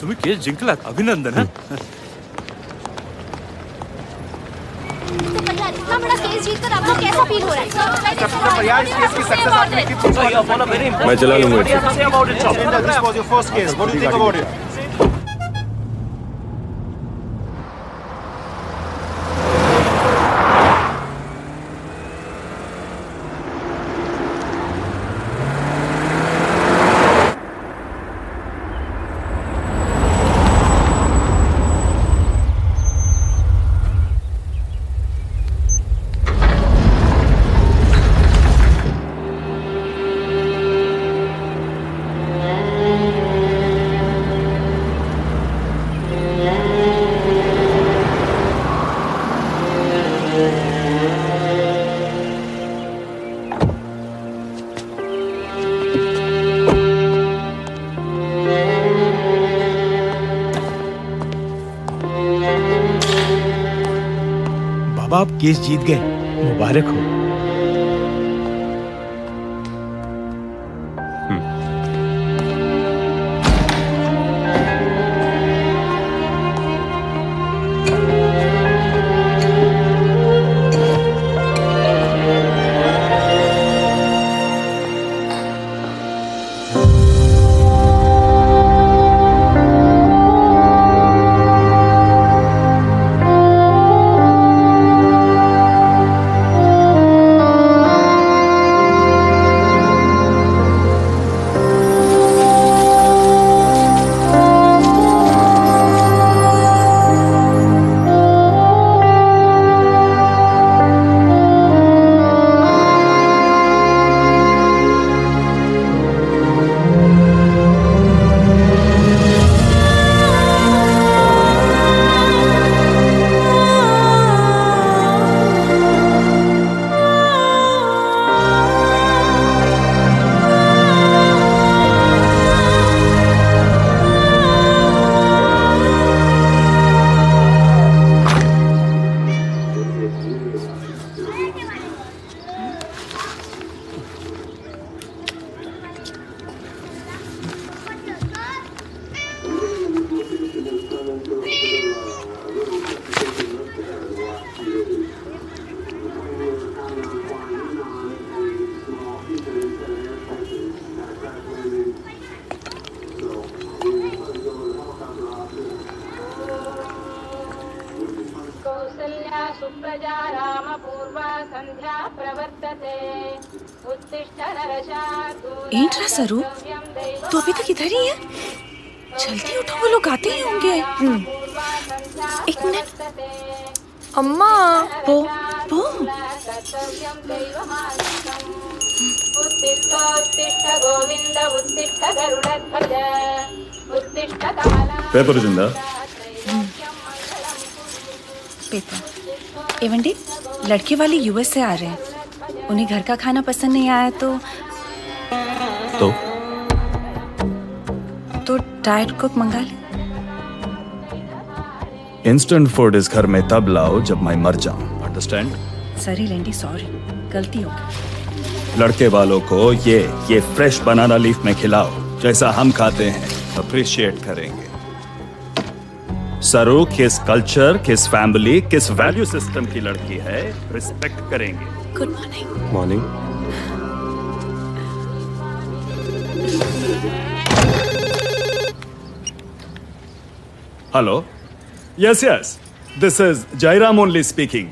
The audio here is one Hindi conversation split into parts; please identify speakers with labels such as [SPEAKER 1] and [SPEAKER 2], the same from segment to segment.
[SPEAKER 1] तुम्ही केस जिंकलात, अभिनंदन.
[SPEAKER 2] इतना बड़ा केस जीतकर आपको कैसा फील हो रहा है?
[SPEAKER 3] मैं चला लूंगा.
[SPEAKER 4] आप केस जीत गए, मुबारक हो.
[SPEAKER 5] सुप्रजा रामपूर्वा संध्या प्रवर्तते उत्तिष्ठ नरशार्दूल.
[SPEAKER 6] एंट्रा सरू, तो अभी तक इधर ही है. जल्दी उठो, वो लोग आते ही होंगे. एक मिनट.
[SPEAKER 2] अम्मा.
[SPEAKER 6] वो
[SPEAKER 5] उत्तिष्ठ गोविंद उत्तिष्ठ गरुड़ध्वज उत्तिष्ठ कमला.
[SPEAKER 3] पेपर जिंदा.
[SPEAKER 6] पेपर. एवंडी, लड़के वाले यूएस से आ रहे हैं. उन्हें घर का खाना पसंद नहीं आया तो डाइट कुक मंगा ले.
[SPEAKER 3] इंस्टेंट फूड इस घर में तब लाओ जब मैं मर जाऊं. अंडरस्टैंड?
[SPEAKER 6] सॉरी लेंडी, सॉरी, गलती हो गई.
[SPEAKER 3] लड़के वालों को ये फ्रेश बनाना लीफ में खिलाओ, जैसा हम खाते हैं. अप्रिशिएट करेंगे. सरू किस कल्चर, किस फैमिली, किस वैल्यू सिस्टम की लड़की है, रिस्पेक्ट करेंगे।
[SPEAKER 6] Good morning.
[SPEAKER 1] Morning.
[SPEAKER 3] Hello, yes yes, this is Jairam only speaking.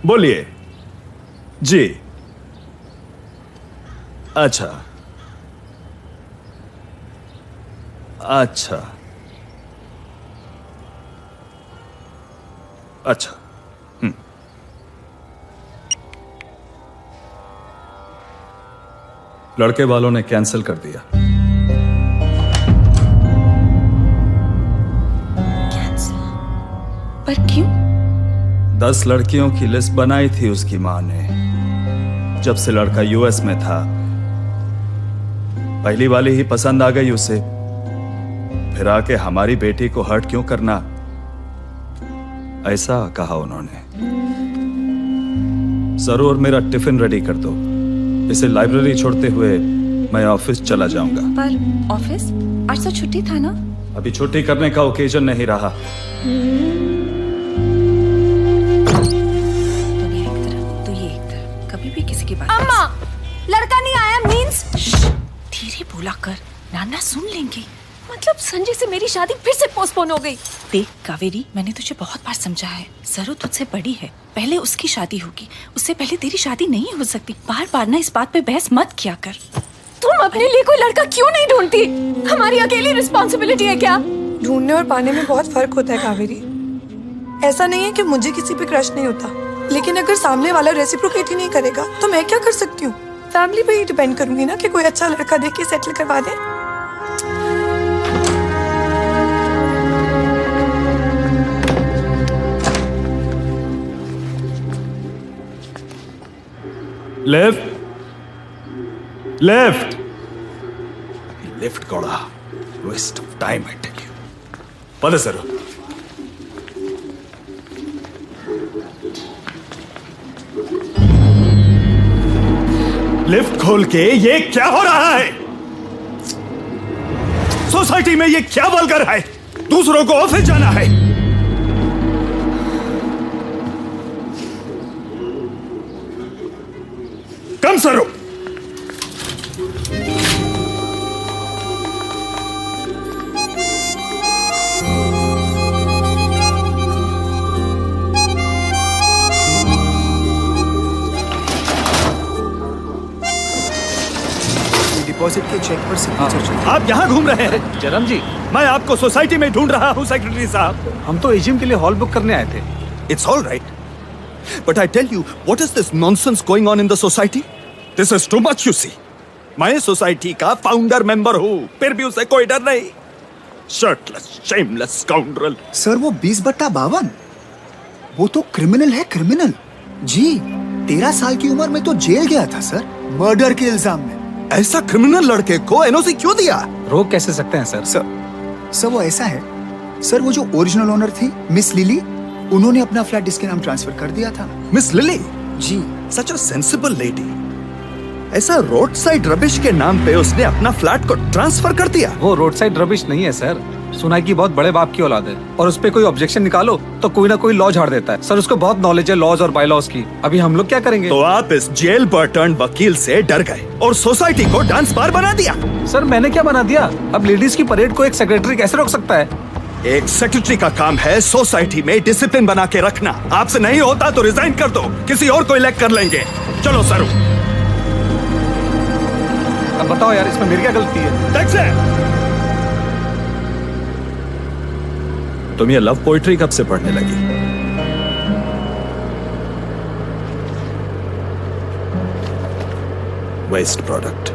[SPEAKER 3] बोलिए। जी, अच्छा अच्छा अच्छा। लड़के वालों ने कैंसिल कर दिया।
[SPEAKER 6] पर क्यों?
[SPEAKER 3] 10 लड़कियों की लिस्ट बनाई थी उसकी मां ने, जब से लड़का यूएस में था। पहली वाली ही पसंद आ गई उसे, फिर आके हमारी बेटी को हर्ट क्यों करना, ऐसा कहा उन्होंने। जरूर मेरा टिफिन रेडी कर दो, इसे लाइब्रेरी छोड़ते हुए मैं ऑफिस चला जाऊंगा।
[SPEAKER 6] पर ऑफिस? आज तो छुट्टी था ना?
[SPEAKER 3] अभी छुट्टी करने का ओकेजन नहीं रहा।
[SPEAKER 6] कभी भी किसी की बात।
[SPEAKER 2] अम्मा, लड़का नहीं आया मींस?
[SPEAKER 6] धीरे बोला कर, नाना सुन लेंगे।
[SPEAKER 2] मतलब संजय से मेरी शादी फिर से पोस्टपोन हो गई।
[SPEAKER 6] देख कावेरी, मैंने तुझे बहुत बार समझाया है, सरू तुझसे बड़ी है, पहले उसकी शादी होगी, उससे पहले तेरी शादी नहीं हो सकती। बार बार ना इस बात पे बहस मत किया कर।
[SPEAKER 2] तुम अपने लिए कोई लड़का क्यों नहीं ढूंढती? हमारी अकेली रिस्पॉन्सिबिलिटी है क्या?
[SPEAKER 7] ढूंढने और पाने में बहुत फर्क होता है कावेरी। ऐसा नहीं है कि मुझे किसी पे क्रश नहीं होता, लेकिन अगर सामने वाला रेसिप्रोकेट ही नहीं करेगा तो मैं क्या कर सकती हूँ? फैमिली पे ही डिपेंड करूंगी ना कि कोई अच्छा लड़का देख के सेटल करवा दे।
[SPEAKER 3] लेफ्ट लेफ्ट लेफ्ट कोड़ा, waste of time I tell you. पता सर, लिफ्ट खोल के ये क्या हो रहा है? सोसाइटी में ये क्या वल्गर है? दूसरों को ऑफिस जाना है। कम सरो।
[SPEAKER 4] डिपॉजिट के चेक पर सिग्नेचर चाहिए।
[SPEAKER 3] आप यहाँ घूम रहे हैं?
[SPEAKER 1] जयराम जी,
[SPEAKER 3] मैं आपको सोसाइटी में ढूंढ रहा हूँ सेक्रेटरी साहब।
[SPEAKER 1] हम तो एजीएम के लिए हॉल बुक करने आए थे।
[SPEAKER 3] It's all right. But I tell you, what is this nonsense going on in the society? This is too much, you see. मैं सोसाइटी का फाउंडर मेंबर हूँ, फिर भी उसे कोई डर नहीं। Shirtless, shameless scoundrel.
[SPEAKER 8] सर वो 20/52 वो तो क्रिमिनल है, क्रिमिनल जी। 13 साल की उम्र में तो जेल गया था सर, मर्डर के इल्जाम में।
[SPEAKER 3] ऐसा क्रिमिनल लड़के को एनओसी क्यों दिया?
[SPEAKER 1] रोक कैसे सकते हैं सर?
[SPEAKER 8] सर वो ऐसा है सर, वो जो ओरिजिनल ओनर थी मिस लिली, उन्होंने अपना फ्लैट इसके नाम ट्रांसफर कर दिया था।
[SPEAKER 3] Miss Lily
[SPEAKER 8] ji.
[SPEAKER 3] Such a sensible lady. ऐसा रोड साइड रबिश के नाम पे उसने अपना फ्लैट को ट्रांसफर कर दिया।
[SPEAKER 1] वो रोड साइड रबिश नहीं है सर, सुनाई की बहुत बड़े बाप की औलाद है, और उस पे कोई ऑब्जेक्शन निकालो तो कोई ना कोई लॉ झाड़ देता है। सर उसको बहुत नॉलेज है लॉज और बाय लॉज की। अभी हम लोग क्या करेंगे?
[SPEAKER 3] तो आप इस जेल पर टर्न वकील से डर गए और सोसाइटी को डांस बार बना दिया।
[SPEAKER 1] सर मैंने क्या बना दिया? अब लेडीज की परेड को एक सेक्रेटरी कैसे रोक सकता है?
[SPEAKER 3] एक सेक्रेटरी का काम है सोसाइटी में डिसिप्लिन बना के रखना। आपसे नहीं होता तो रिजाइन कर दो, किसी और को इलेक्ट कर लेंगे। चलो सरू।
[SPEAKER 1] अब बताओ यार, इसमें मेरी क्या गलती है?
[SPEAKER 3] देख से। तुम ये लव पोइट्री कब से पढ़ने लगी? Waste product.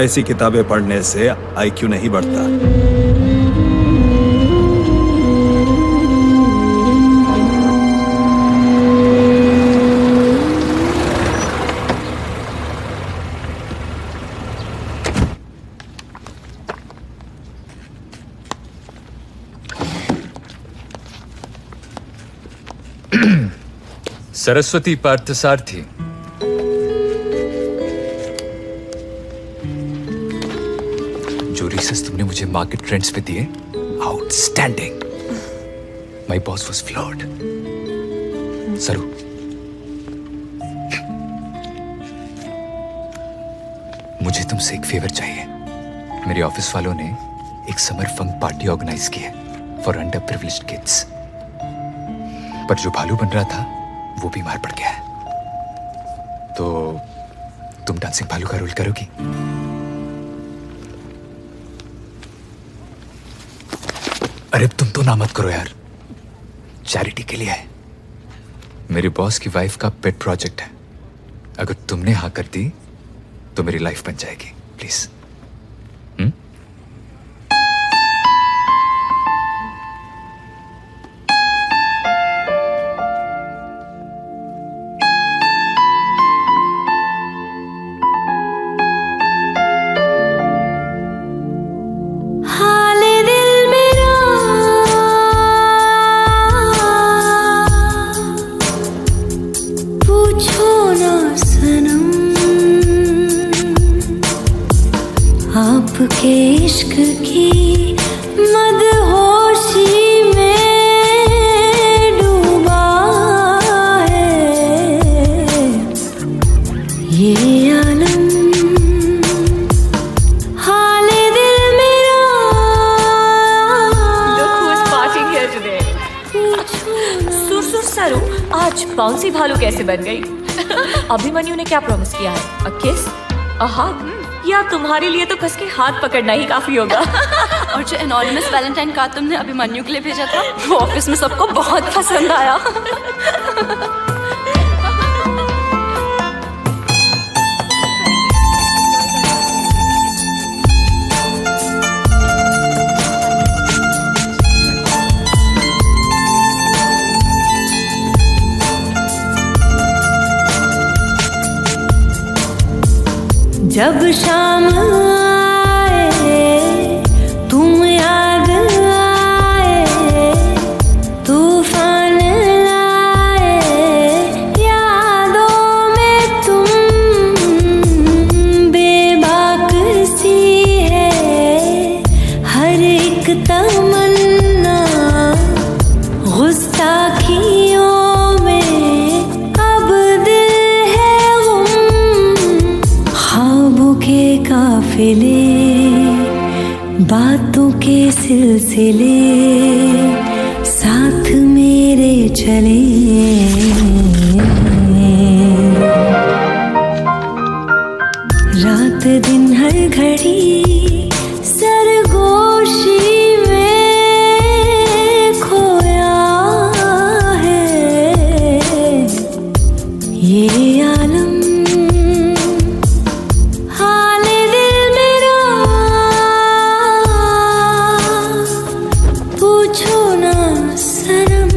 [SPEAKER 3] ऐसी किताबें पढ़ने से आईक्यू नहीं बढ़ता।
[SPEAKER 9] सरस्वती पार्थसारथी। जो रिसर्च तुमने मुझे मार्केट ट्रेंड्स पे दिए, Outstanding. My boss was floored. सरू, मुझे तुमसे एक फेवर चाहिए। मेरे ऑफिस वालों ने एक समर फंक पार्टी ऑर्गेनाइज की है फॉर अंडर प्रिविलेज्ड किड्स, पर जो भालू बन रहा था वो बीमार पड़ गया है। तो तुम डांसिंग भालू का रोल करोगी? अरे तुम तो ना मत करो यार, चैरिटी के लिए है। मेरे बॉस की वाइफ का पेट प्रोजेक्ट है। अगर तुमने हाँ कर दी तो मेरी लाइफ बन जाएगी। प्लीज।
[SPEAKER 10] आपके इश्क की मदहोशी में डूबा है ये आलम, हाले दिल मेरा।
[SPEAKER 2] Look who's partying here today. सुर सरू, आज बाउंसी भालू कैसे बन गई? अभिमन्यु ने क्या प्रॉमिस किया है? अ किस, अ हग, या तुम्हारे लिए तो कस के हाथ पकड़ना ही काफी होगा?
[SPEAKER 6] और जो एनोनिमस वैलेंटाइन कार्ड तुमने अभिमन्यु के लिए भेजा था वो ऑफिस में सबको बहुत पसंद आया।
[SPEAKER 10] जब शाम आए तुम याद आए, तूफान लाए यादों में तुम, बेबाक सी है हर एक तमन्ना, गुस्ताखियों में अब दिल है गुम, ख्वाबों के काफिले बातों के सिलसिले साथ मेरे चले। रात दिन हर घड़ी सरगोशी में खोया है ये आलम, हाले दिल मेरा। पूछो ना सनम।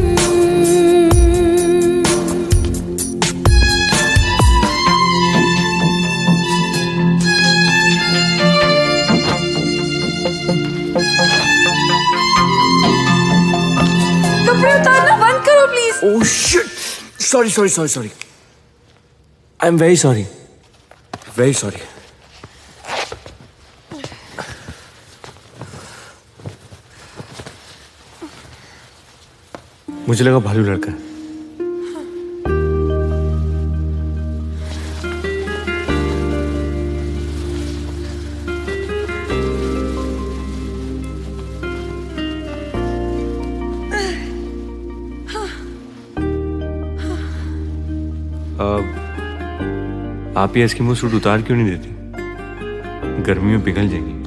[SPEAKER 7] कपड़े उतारना बंद करो please.
[SPEAKER 11] Oh shit! Sorry. I'm very sorry. Very sorry. मुझे लगा भालू लड़का है। आप ये एस्किमो सूट उतार क्यों नहीं देती? गर्मी में पिघल जाएगी।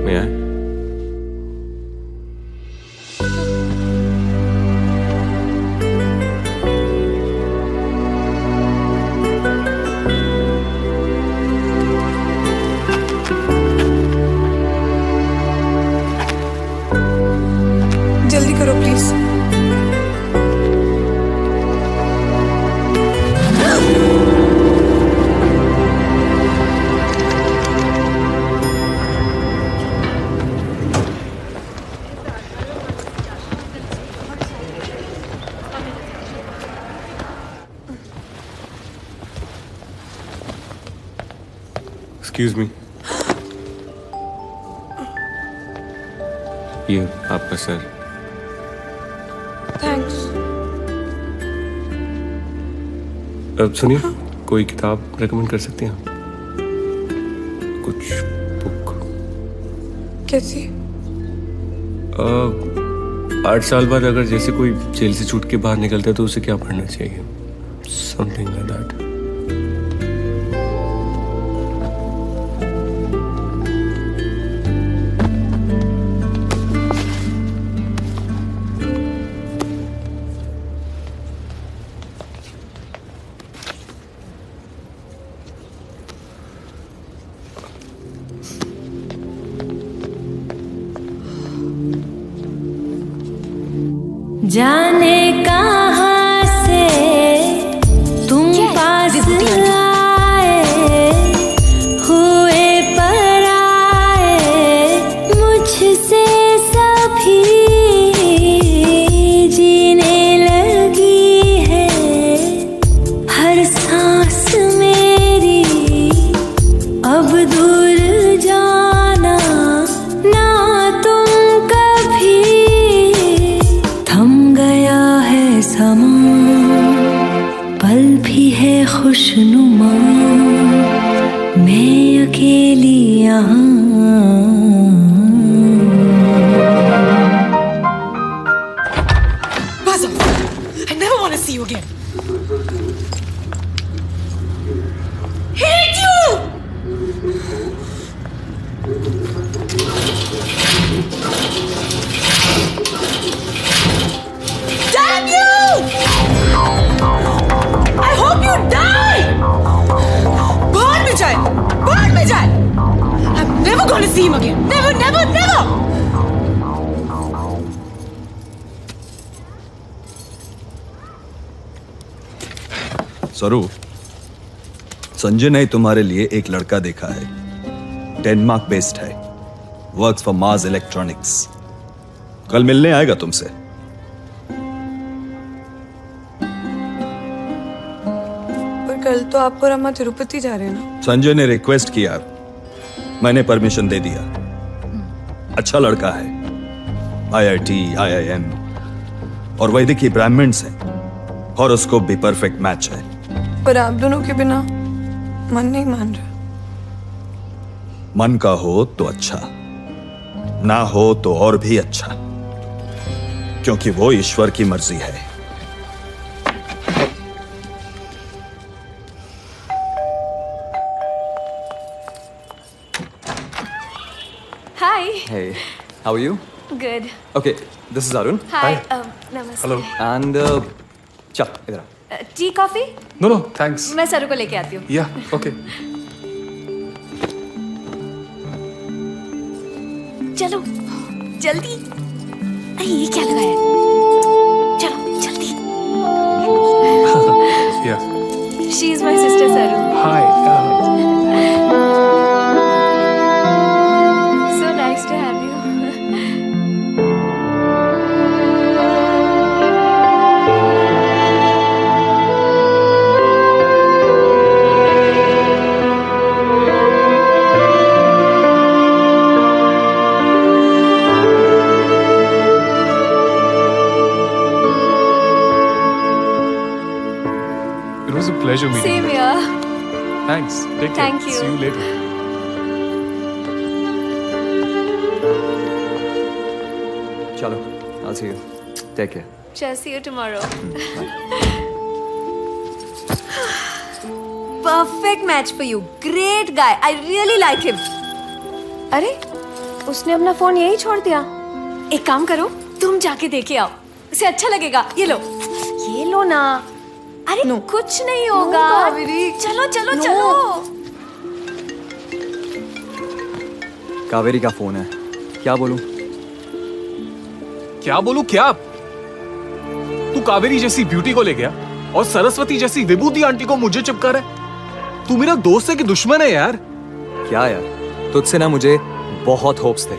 [SPEAKER 11] मैं आया? एक्सक्यूज मी, ये आपका सर।
[SPEAKER 7] थैंक्स।
[SPEAKER 11] अब सुनिए, कोई किताब रेकमेंड कर सकते हैं आप? कुछ बुक।
[SPEAKER 7] कैसी?
[SPEAKER 11] 8 साल बाद अगर जैसे कोई जेल से छूट के बाहर निकलता है तो उसे क्या पढ़ना चाहिए? Something like that.
[SPEAKER 10] जाने कहाँ से तुम पास आए, हुए पराए मुझसे सभी, जीने लगी है हर सांस मेरी, अब दूर जाना ना तुम कभी, थम गया है समा, पल भी है खुशनुमा, मैं अकेली यहाँ।
[SPEAKER 6] Basil, I never want to see you again. Hate you! Damn you! I hope you die! Burn me, Jai! Burn me, Jai! I'm never going to see him again. Never, never, never!
[SPEAKER 3] सरू, संजय ने तुम्हारे लिए एक लड़का देखा है। डेनमार्क बेस्ड है, वर्क्स फॉर मार्स इलेक्ट्रॉनिक्स। कल मिलने आएगा तुमसे।
[SPEAKER 7] पर कल तो आप और अम्मा तिरुपति जा रहे हैं ना?
[SPEAKER 3] संजय ने रिक्वेस्ट किया, मैंने परमिशन दे दिया। अच्छा लड़का है, IIT, IIM और वैदिक ब्राह्मण्स हैं, और उसको भी परफेक्ट मैच है।
[SPEAKER 7] पर आप दोनों के बिना मन नहीं मान रहा।
[SPEAKER 3] मन का हो तो अच्छा, ना हो तो और भी अच्छा, क्योंकि वो ईश्वर की मर्जी है।
[SPEAKER 2] Hi.
[SPEAKER 9] Hey, how are you?
[SPEAKER 2] Good.
[SPEAKER 9] Okay, this is Arun.
[SPEAKER 2] Hi. नमस्ते।
[SPEAKER 9] Hello. And चल इधर आ।
[SPEAKER 2] Tea coffee?
[SPEAKER 9] No, no, thanks.
[SPEAKER 2] मैं सरू को लेके आती हूँ।
[SPEAKER 9] Yeah, okay.
[SPEAKER 2] चलो जल्दी। अरे ये क्या लगाया है? चलो जल्दी।
[SPEAKER 11] Yeah.
[SPEAKER 2] She is my sister Saru.
[SPEAKER 11] Hi.
[SPEAKER 2] So nice to have you.
[SPEAKER 11] It was a pleasure meeting
[SPEAKER 2] Same
[SPEAKER 11] you.
[SPEAKER 2] here.
[SPEAKER 11] Thanks. Take care.
[SPEAKER 2] Thank you.
[SPEAKER 11] See you later.
[SPEAKER 9] चलो, I'll see you. Take care.
[SPEAKER 2] Shall see you tomorrow. Perfect match for you. Great guy. I really like him. अरे, उसने अपना फोन यही छोड़ दिया। एक काम करो, तुम जाके देखे आओ। उसे अच्छा लगेगा। ये लो। ये लो ना। अरे कुछ नहीं होगा। चलो चलो चलो।
[SPEAKER 9] कावेरी का फोन है, क्या बोलूं?
[SPEAKER 12] क्या बोलूं क्या? तू कावेरी जैसी ब्यूटी को ले गया और सरस्वती जैसी विभूति आंटी को मुझे चिपका रहा है। तू मेरा दोस्त है कि दुश्मन है यार?
[SPEAKER 9] क्या यार, तुझसे ना मुझे बहुत होप्स थे,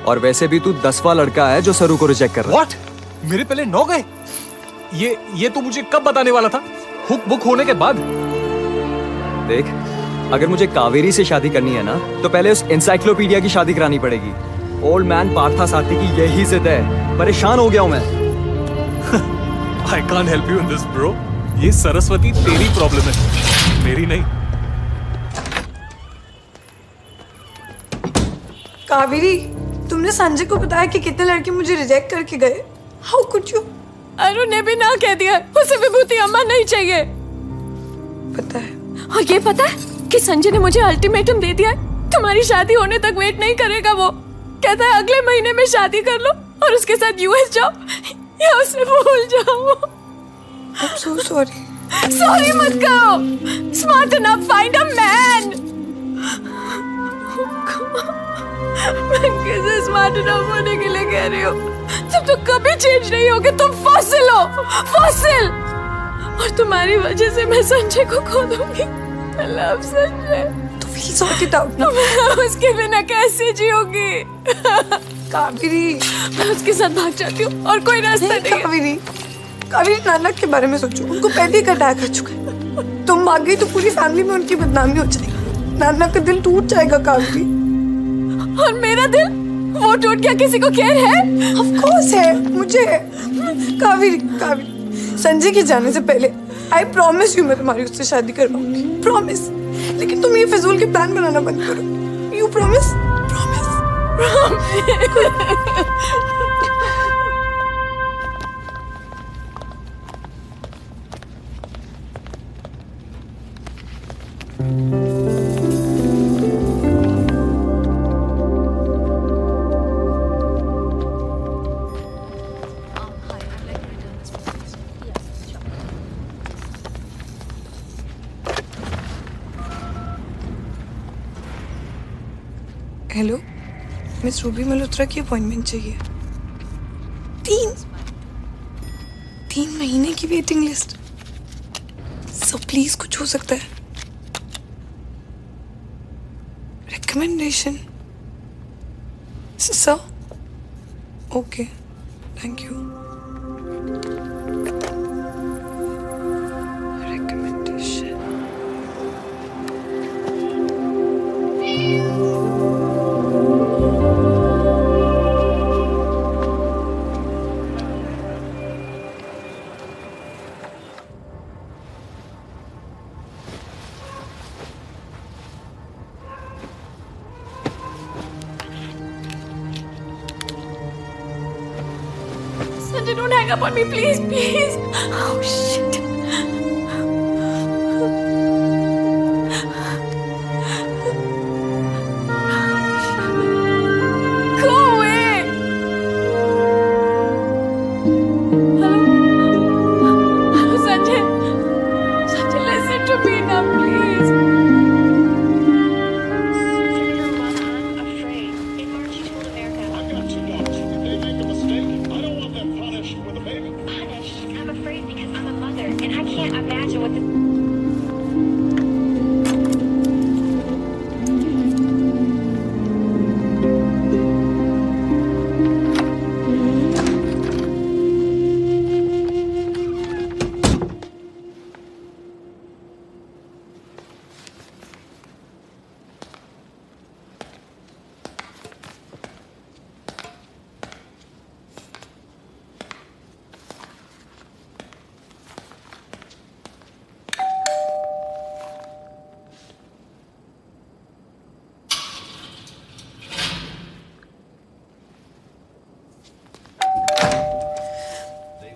[SPEAKER 9] और वैसे भी तू 10वां लड़का है जो सरू को रिजेक्ट कर रहा है।
[SPEAKER 12] What? मेरे पहले 9 गए? ये तू मुझे कब बताने वाला था? हुक बुक होने के बाद?
[SPEAKER 9] देख,
[SPEAKER 13] अगर मुझे कावेरी से शादी करनी है ना तो पहले उस इंसाइक्लोपीडिया की शादी करानी पड़ेगी। ओल्ड मैन पार्था सारथी की यही जिद है। परेशान हो गया हूं मैं।
[SPEAKER 12] I can't help you in this, bro. ये सरस्वती तेरी प्रॉब्लम है, मेरी नहीं।
[SPEAKER 7] कावेरी, तुमने संजय को बताया कि कितने लड़के मुझे रिजेक्ट करके गए? How could you?
[SPEAKER 6] अरुण ने भी ना कह दिया, उसे विभूति अम्मा नहीं चाहिए।
[SPEAKER 7] पता है।
[SPEAKER 6] और ये पता है कि संजय ने मुझे अल्टीमेटम दे दिया है, तुम्हारी शादी होने तक वेट नहीं करेगा। वो कहता है अगले महीने में शादी कर लो और उसके साथ यूएस जाओ या उसे भूल जाओ।
[SPEAKER 7] I'm so sorry.
[SPEAKER 6] सॉरी मत करो। Smart enough, find a man. मैं किसे स्मार्ट इनफ होने के लिए कह रही हूँ? तुम तो कभी चेंज नहीं होगे, तुम फॉसिल हो, फॉसिल। और तुम्हारी वजह से मैं संजय को खो दूंगी। I love Sanjay.
[SPEAKER 7] तो please sort it out ना।
[SPEAKER 6] मैं उसके बिना कैसे जीऊंगी?
[SPEAKER 7] कावेरी,
[SPEAKER 6] मैं उसके साथ भाग जाती हूँ और कोई रास्ता नहीं।
[SPEAKER 7] कावेरी, कावेरी नाना के बारे में सोचो, उनको पहले ही अटैक कर चुका है। तुम भाग गई तो पूरी फैमिली में उनकी बदनामी हो जाएगी। नाना का दिल टूट जाएगा कावेरी।
[SPEAKER 6] और मेरा दिल वो टूट गया, किसी को केयर है?
[SPEAKER 7] ऑफ कोर्स है, मुझे। कावेरी, कावेरी, संजय के जाने से पहले आई प्रॉमिस यू मैं तुम्हारी उससे शादी करवाऊंगी, प्रॉमिस। लेकिन तुम ये फिजूल के प्लान बनाना बंद करो। You promise? Promise, hello, miss Ruby Malhotra की अपॉइंटमेंट चाहिए। 3 महीने की वेटिंग लिस्ट। सो प्लीज कुछ हो सकता है। Recommendation sir? Okay, thank you.
[SPEAKER 6] Sanjay, don't hang up on me, please, please. Oh shit. Go away. Hello, Sanjay. Sanjay, listen to me now, please.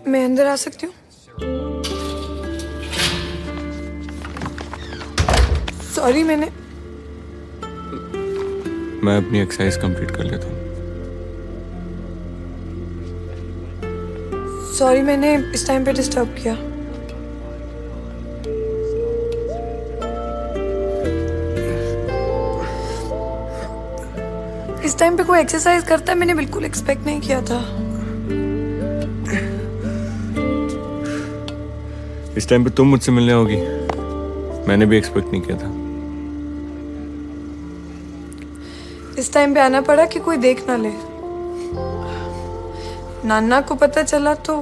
[SPEAKER 7] मैं अंदर आ सकती हूँ? सॉरी, मैं
[SPEAKER 11] अपनी एक्सरसाइज कंप्लीट कर लेता हूँ।
[SPEAKER 7] सॉरी, मैंने इस टाइम पे डिस्टर्ब किया। इस टाइम पे कोई एक्सरसाइज करता है, मैंने बिल्कुल एक्सपेक्ट नहीं किया था।
[SPEAKER 11] इस टाइम पे तुम मुझसे मिलने होगी, मैंने भी एक्सपेक्ट नहीं किया था।
[SPEAKER 7] इस टाइम पे आना पड़ा कि कोई देख ना ले। नाना को पता चला तो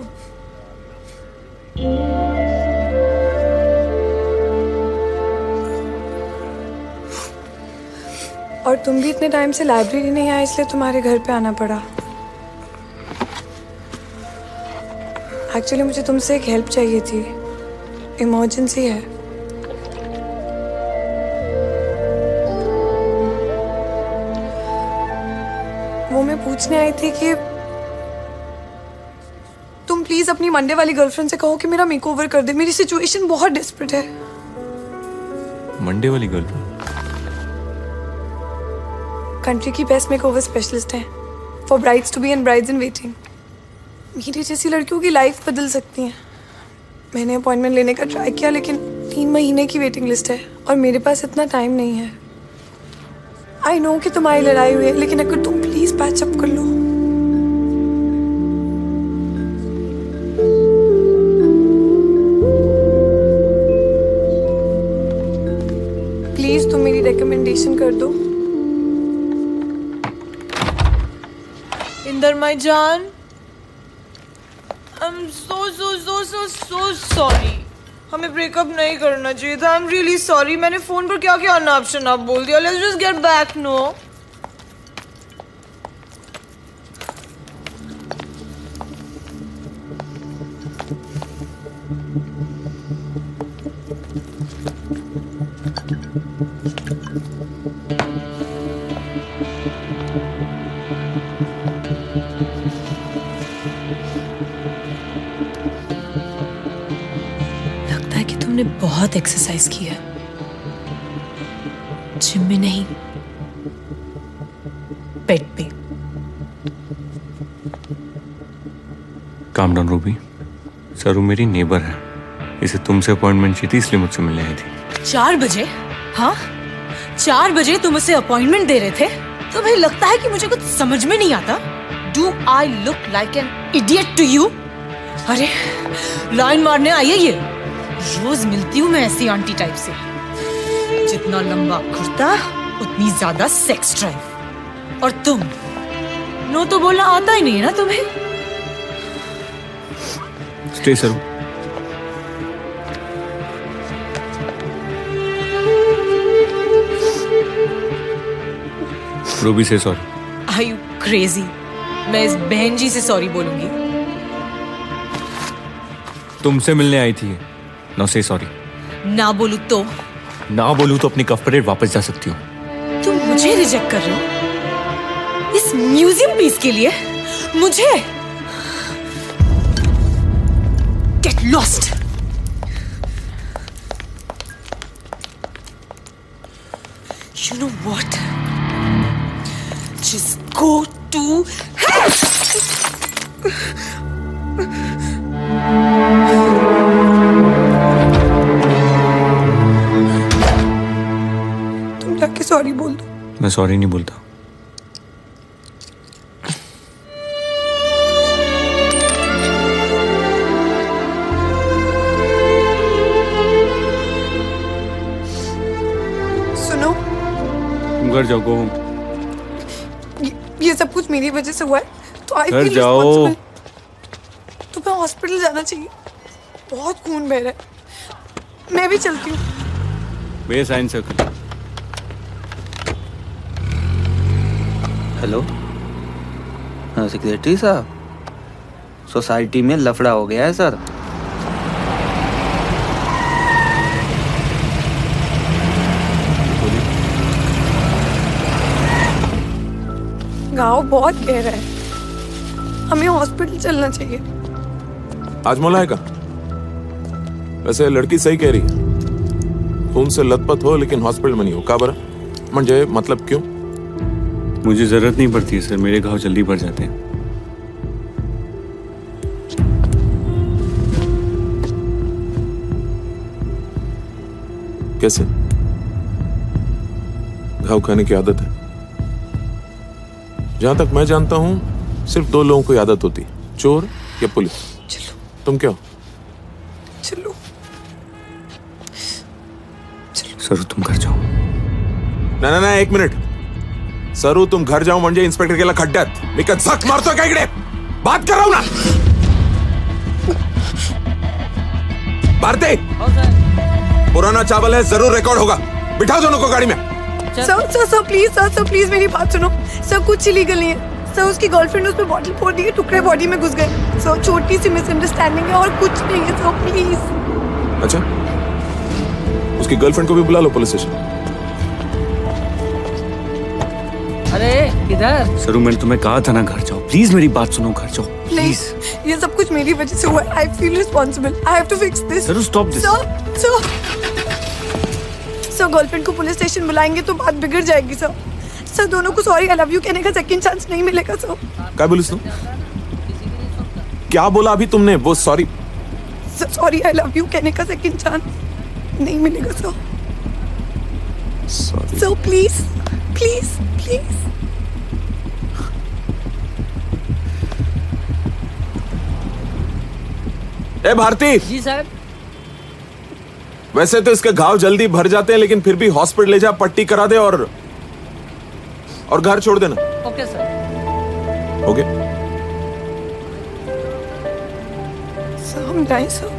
[SPEAKER 7] और तुम भी इतने टाइम से लाइब्रेरी नहीं आए, इसलिए तुम्हारे घर पे आना पड़ा। एक्चुअली मुझे तुमसे एक हेल्प चाहिए थी, इमरजेंसी है। वो मैं पूछने आई थी कि तुम प्लीज अपनी मंडे वाली गर्लफ्रेंड से कहो कि मेरा मेकओवर कर दे। मेरी सिचुएशन बहुत डेस्परेट है।
[SPEAKER 11] मंडे वाली गर्लफ्रेंड?
[SPEAKER 7] कंट्री की बेस्ट मेकओवर स्पेशलिस्ट हैं for brides to be and brides in waiting. मेरी जैसी लड़कियों की लाइफ बदल सकती है। मैंने अपॉइंटमेंट लेने का ट्राई किया, लेकिन 3 महीने की वेटिंग लिस्ट है और मेरे पास इतना टाइम नहीं है। आई नो कि तुम्हारी लड़ाई हुई है, लेकिन अगर तुम प्लीज पैचअप कर लो। प्लीज तुम मेरी रिकमेंडेशन कर दो।
[SPEAKER 6] इंदर माई जान, I'm so sorry। हमें ब्रेकअप नहीं करना चाहिए था। I'm really sorry। मैंने फोन पर क्या क्या ऑप्शन आप बोल दिया। Let's just get back, no? तुमने बहुत एक्सरसाइज की है, जिम में नहीं, बेड पे।
[SPEAKER 11] Calm down Ruby. सरू मेरी नेबर है, इसे तुमसे अपॉइंटमेंट चाहिए थी, इसलिए मुझसे मिलने आई थी।
[SPEAKER 6] 4 बजे? हाँ, 4 बजे तुम उसे अपॉइंटमेंट दे रहे थे? तुम्हें लगता है कि मुझे कुछ समझ में नहीं आता? Do I look like an idiot to you? अरे लाइन मारने आई है ये। रोज मिलती हूँ मैं ऐसी आंटी टाइप से। जितना लंबा कुर्ता उतनी ज्यादा सेक्स ड्राइव। और तुम नो तो बोलना आता ही नहीं है ना तुम्हें?
[SPEAKER 11] स्टे सरू। रूबी से सॉरी।
[SPEAKER 6] Are you crazy? मैं इस बहन जी से सॉरी बोलूंगी?
[SPEAKER 11] तुमसे मिलने आई थी, नो से सॉरी।
[SPEAKER 6] ना बोलू तो?
[SPEAKER 11] ना बोलू तो अपनी कफ परेड वापस जा सकती हो।
[SPEAKER 6] तुम मुझे रिजेक्ट कर रहे हो इस म्यूजियम पीस के लिए? मुझे? Get lost. You know what? Just go to hell.
[SPEAKER 7] जाके सॉरी बोल दो।
[SPEAKER 11] मैं सॉरी नहीं बोलता।
[SPEAKER 7] सुनो,
[SPEAKER 11] तुम घर जाओ, गो होम।
[SPEAKER 7] ये सब कुछ मेरी वजह से हुआ है, तो आई
[SPEAKER 11] घर
[SPEAKER 7] फील
[SPEAKER 11] जाओ।
[SPEAKER 7] रिस्पांसिबल। तुम्हें हॉस्पिटल जाना चाहिए, बहुत खून बह रहा है। मैं भी चलती हूँ।
[SPEAKER 11] वे साइन सर्कल।
[SPEAKER 14] हेलो, हाँ सेक्रेटरी साहब, सोसाइटी में लफड़ा हो गया है सर।
[SPEAKER 7] गाँव बहुत गहरा है, हमें हॉस्पिटल चलना चाहिए।
[SPEAKER 15] आज मोलाएगा। वैसे लड़की सही कह रही है, खून से लथपथ हो लेकिन हॉस्पिटल में नहीं हो। का बरा म्हणजे मतलब क्यों?
[SPEAKER 11] मुझे जरूरत नहीं पड़ती है सर, मेरे घाव जल्दी भर जाते हैं।
[SPEAKER 15] कैसे? घाव खाने की आदत है? जहां तक मैं जानता हूं सिर्फ 2 लोगों को आदत होती, चोर या पुलिस।
[SPEAKER 7] चलो।
[SPEAKER 15] तुम क्या हो?
[SPEAKER 7] चलो।
[SPEAKER 11] सर तुम घर जाओ।
[SPEAKER 15] ना 1 मिनिट। सरू तुम घर जाओ म्हणजे इन्स्पेक्टर केला खड्ड्यात मी का झक मारतोय का इकडे? बात कर रहा हूं ना। भारती, पुराना चावल है, जरूर रिकॉर्ड होगा। बिठाओ दोनों को गाड़ी में।
[SPEAKER 7] सर प्लीज मेरी बात सुनो। सर कुछ इलीगल नहीं है सर। उसकी गर्लफ्रेंड उस पे बॉटल फोड़ दी है, टुकड़े बॉडी में घुस गए सर। छोटी सी मिसअंडरस्टैंडिंग है और कुछ नहीं है सर, प्लीज।
[SPEAKER 15] अच्छा, उसकी गर्लफ्रेंड को भी बुला लो पुलिस स्टेशन।
[SPEAKER 14] अरे किधर?
[SPEAKER 1] सर मैंने तुम्हें कहा था ना घर जाओ, प्लीज मेरी बात सुनो, घर जाओ
[SPEAKER 7] प्लीज। ये सब कुछ मेरी वजह से हुआ है। I feel responsible. I have to fix this.
[SPEAKER 1] Sir stop this.
[SPEAKER 7] Sir girlfriend को पुलिस स्टेशन बुलाएंगे तो बात बिगड़ जाएगी सर। सर दोनों को सॉरी आई लव यू कहने का सेकंड चांस नहीं मिलेगा सर।
[SPEAKER 15] क्या बोली तुम? क्या बोला अभी तुमने? वो सॉरी
[SPEAKER 7] आई लव यू कहने का सेकंड चांस नहीं मिलेगा सर। Sir please please please.
[SPEAKER 15] ए भारती।
[SPEAKER 14] जी सर।
[SPEAKER 15] वैसे तो इसके घाव जल्दी भर जाते हैं, लेकिन फिर भी हॉस्पिटल ले जा, पट्टी करा दे और घर छोड़ देना।
[SPEAKER 14] Okay sir.
[SPEAKER 15] ओके
[SPEAKER 7] सर हम जाएं सर।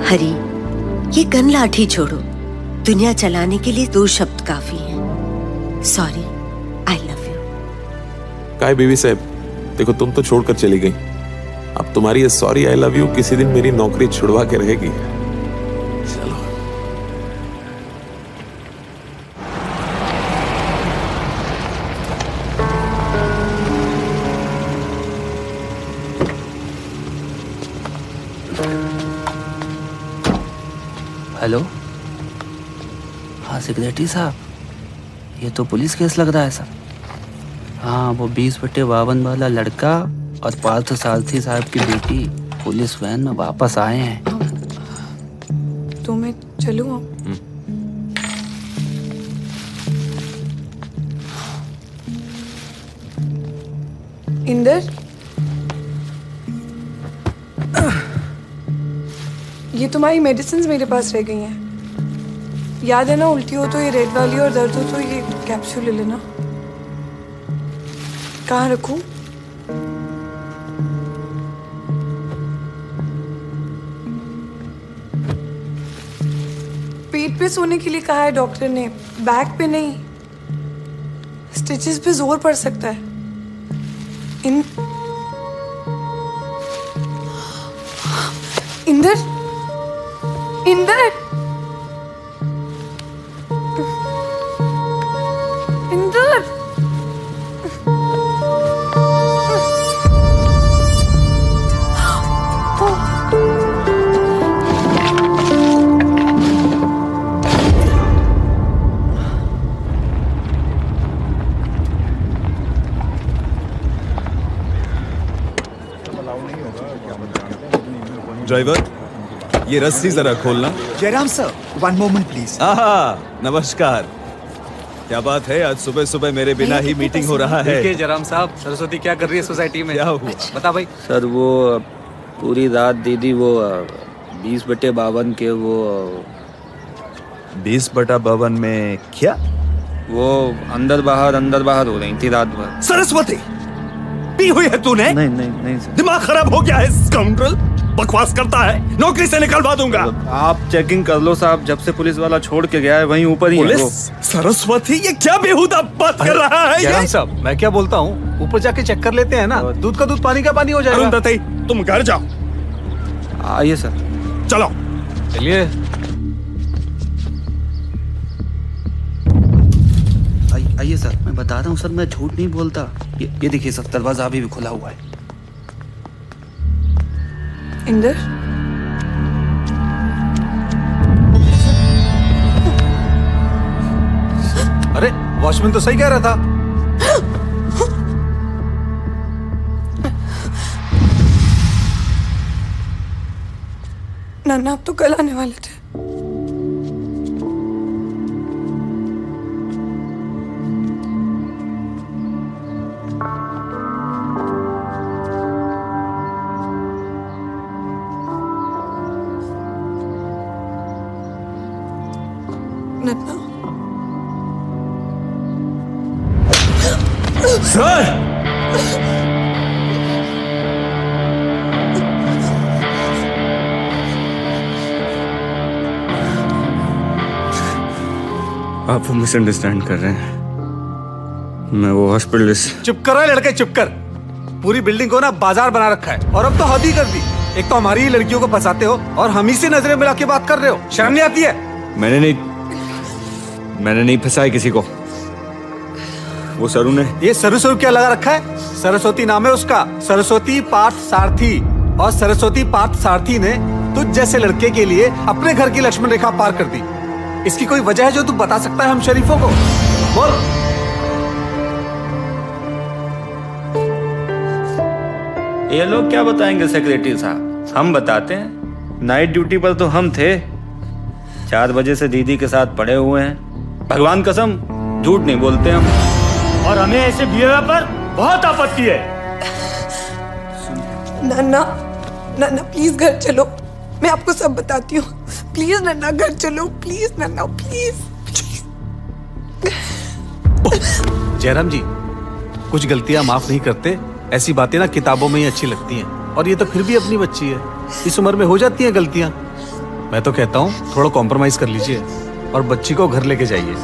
[SPEAKER 16] हरी, ये गन लाठी छोड़ो। दुनिया चलाने के लिए 2 शब्द काफी हैं। Sorry, I love you.
[SPEAKER 15] काय बीवी साहब, देखो तुम तो छोड़कर चली गई, अब तुम्हारी ये सॉरी आई लव यू किसी दिन मेरी नौकरी छुड़वा के रहेगी। चलो।
[SPEAKER 14] हेलो, हाँ सेक्रेटरी साहब, ये तो पुलिस केस लग रहा है सर। हाँ, वो 20/52 वाला लड़का और पार्थ सारथी साहब की बेटी पुलिस वैन में वापस आए हैं।
[SPEAKER 7] तो मैं चलूँ? इंदर, ये तुम्हारी मेडिसिन मेरे पास रह गई हैं। याद है ना, उल्टी हो तो ये रेड वाली और दर्द हो तो ये कैप्सूल ले लेना। कहाँ रखूं? पेट पे सोने के लिए कहा है डॉक्टर ने, बैक पे नहीं। स्टिचेस पे जोर पड़ सकता है। इंदर, इंदर, इंदर।
[SPEAKER 3] ड्राइवर, ये रस्सी जरा खोलना।
[SPEAKER 8] Jairam sir, 1 moment please.
[SPEAKER 3] नमस्कार। क्या बात है, आज सुबह सुबह मेरे बिना ही मीटिंग हो रहा है।
[SPEAKER 1] देखिए जयराम साहब, सरस्वती क्या कर रही है सोसाइटी में?
[SPEAKER 3] क्या हुआ?
[SPEAKER 1] बता भाई।
[SPEAKER 14] सर वो पूरी रात दीदी वो 20/52 के वो
[SPEAKER 3] 20/52 में क्या?
[SPEAKER 14] वो अंदर बाहर हो रही थी रात भर।
[SPEAKER 3] सरस्वती, पी हुई है तूने?
[SPEAKER 14] नहीं सर।
[SPEAKER 3] दिमाग खराब हो गया है स्काउंड्रल। बकवास करता है, नौकरी से निकलवा दूंगा।
[SPEAKER 14] आप चेकिंग कर लो साहब, जब से पुलिस वाला छोड़ के गया है वहीं ऊपर ही है वो।
[SPEAKER 3] सरस्वती, ये क्या बेहुदा बात कर रहा है?
[SPEAKER 1] जयराम साहब, मैं क्या बोलता हूँ, ऊपर जाके चेक कर लेते हैं ना। दूध का दूध, पानी का पानी हो जाएगा।
[SPEAKER 3] अरुंधति, तुम घर जाओ।
[SPEAKER 14] आइए सर।
[SPEAKER 3] चलो।
[SPEAKER 1] चलिए।
[SPEAKER 14] आइए सर, मैं बता रहा हूँ सर, मैं झूठ नहीं बोलता। ये देखिए सर, दरवाजा अभी भी खुला हुआ है।
[SPEAKER 7] इंदर,
[SPEAKER 1] अरे वॉचमैन तो सही कह रहा था।
[SPEAKER 7] नाना अब तो कल आने वाले थे।
[SPEAKER 17] आप वो मिसअंडरस्टैंड कर रहे हैं। मैं वो हॉस्पिटलिस्ट।
[SPEAKER 1] चुप करो लड़के, चुप कर। पूरी बिल्डिंग को ना बाजार बना रखा है और अब तो हद ही कर दी। एक तो हमारी ही लड़कियों को फंसाते हो और हम ही से नजरें मिला के बात कर रहे हो। शर्म नहीं आती है?
[SPEAKER 17] मैंने नहीं फंसाया किसी को। वो सरू ने।
[SPEAKER 1] ये सरू क्या लगा रखा है? सरस्वती नाम है उसका, सरस्वती पार्थ सारथी। और सरस्वती पार्थ सारथी ने तुझ जैसे लड़के के लिए अपने घर की लक्ष्मण रेखा पार कर दी। इसकी कोई वजह है जो तू बता सकता है हम शरीफों को? बोल।
[SPEAKER 14] ये लोग क्या बताएंगे सेक्रेटरी साहब, हम बताते हैं। नाइट ड्यूटी पर तो हम थे, 4 बजे से दीदी के साथ पड़े हुए हैं। भगवान कसम झूठ नहीं बोलते हम।
[SPEAKER 4] और हमें ऐसे बिहेवियर पर बहुत आपत्ति है।
[SPEAKER 7] नन्ना प्लीज घर चलो, मैं आपको सब बताती हूँ। प्लीज नन्ना घर चलो, प्लीज नन्ना, प्लीज।
[SPEAKER 1] जयराम जी, कुछ गलतियां माफ नहीं करते। ऐसी बातें ना किताबों में ही अच्छी लगती हैं, और ये तो फिर भी अपनी बच्ची है। इस उम्र में हो जाती हैं गलतियां। मैं तो कहता हूँ थोड़ा कॉम्प्रोमाइज कर लीजिए और बच्ची को घर लेके जाइए।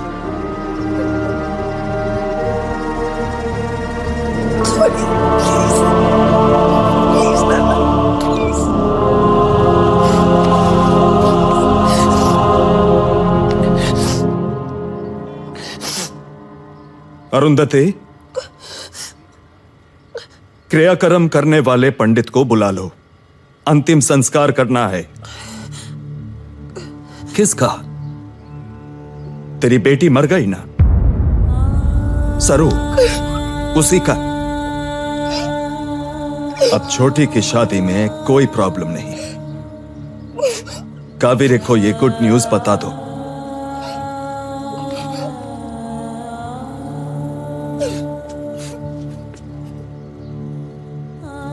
[SPEAKER 3] अरुंधति, क्रियाकर्म करने वाले पंडित को बुला लो, अंतिम संस्कार करना है। किसका? तेरी बेटी मर गई ना, सरू, उसी का। अब छोटी की शादी में कोई प्रॉब्लम नहीं। कावेरी को ये गुड न्यूज बता दो।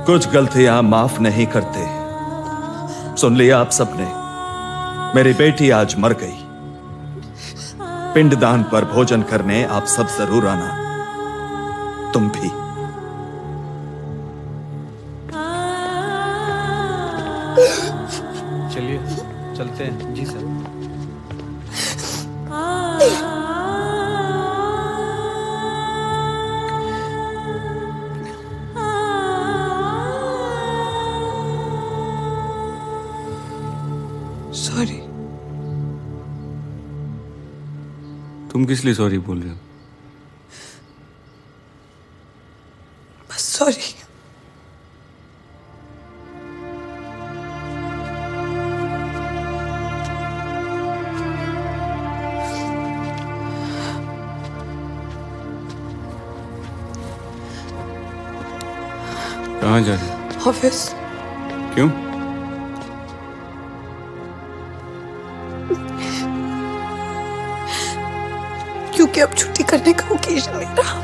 [SPEAKER 3] कुछ गलतियां माफ नहीं करते। सुन लिया आप सबने? मेरी बेटी आज मर गई। पिंडदान पर भोजन करने आप सब जरूर आना, तुम भी।
[SPEAKER 1] चलिए चलते हैं। जी सर।
[SPEAKER 7] सॉरी।
[SPEAKER 17] तुम किस लिए सॉरी बोल रहे हो?
[SPEAKER 7] बस सॉरी।
[SPEAKER 17] कहाँ जा रहे हो?
[SPEAKER 7] ऑफिस।
[SPEAKER 17] क्यों?
[SPEAKER 7] क्योंकि अब छुट्टी करने का ओकेजन नहीं रहा।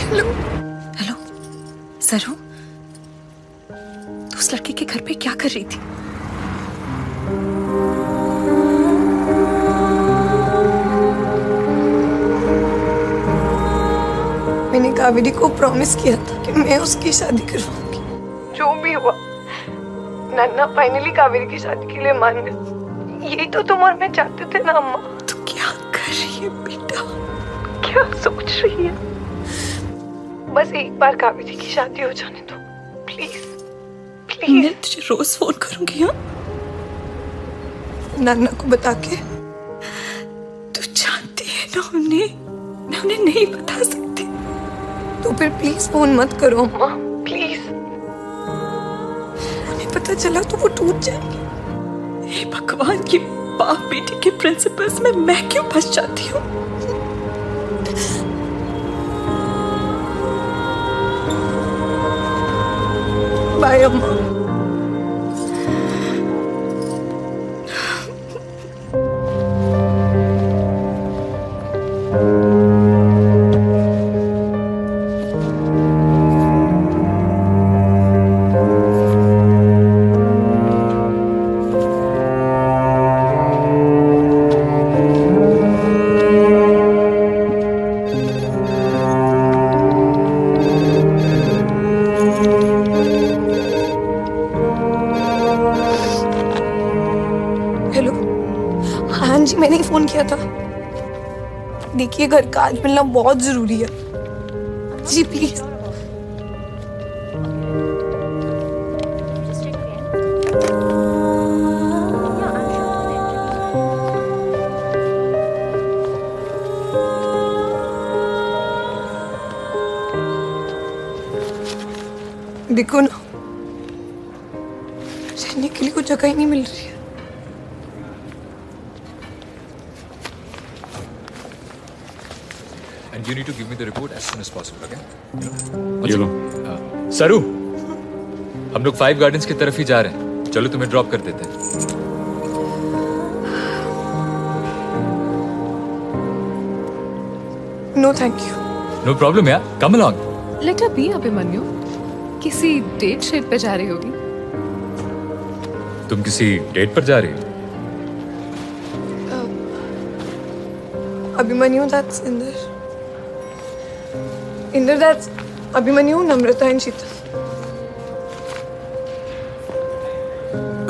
[SPEAKER 6] हेलो सरू, तू उस लड़के के घर पे क्या कर रही थी?
[SPEAKER 7] मैंने कावेरी को प्रॉमिस किया था कि मैं उसकी शादी करवाऊंगी। जो भी हुआ, नन्ना फाइनली कावेरी की शादी के लिए मान गई। यही तो तुम और मैं चाहते थे ना अम्मा।
[SPEAKER 6] तू क्या कर रही है बेटा?
[SPEAKER 7] क्या सोच रही है? बस एक बार कावेरी की शादी हो जाने दो, प्लीज प्लीज।
[SPEAKER 6] मैं तुझे रोज फोन करूंगी। हाँ,
[SPEAKER 7] नन्ना को बता के।
[SPEAKER 6] तू जानती है ना मैं उन्हें नहीं बता सकती।
[SPEAKER 7] तो फिर प्लीज फोन मत करो अम्मा, प्लीज। उन्हें पता चला तो वो टूट जाएंगे।
[SPEAKER 6] हे भगवान, की बाप बेटी के प्रिंसिपल्स में मैं क्यों फंस जाती हूँ?
[SPEAKER 7] बाय अम्मा। किया था? देखिए घर का आज मिलना बहुत जरूरी है। जी प्लीज। देखो ना, रहने के लिए कुछ जगह ही नहीं मिल रही है।
[SPEAKER 9] And you need to give me the report as soon as possible, okay?
[SPEAKER 17] ये लो।
[SPEAKER 9] सरू, हम लोग 5 गार्डन्स की तरफ ही जा रहे हैं। चलो तुम्हें ड्रॉप कर देते हैं।
[SPEAKER 7] No thank you.
[SPEAKER 9] No problem यार, come along.
[SPEAKER 6] Let her be Abhimanyu. किसी डेट शेट पे जा रही होगी।
[SPEAKER 9] तुम किसी डेट पर जा रही हो?
[SPEAKER 7] Abhimanyu, that's Inder. Inder, that's Abhimanyu, Namrata and Sheetal.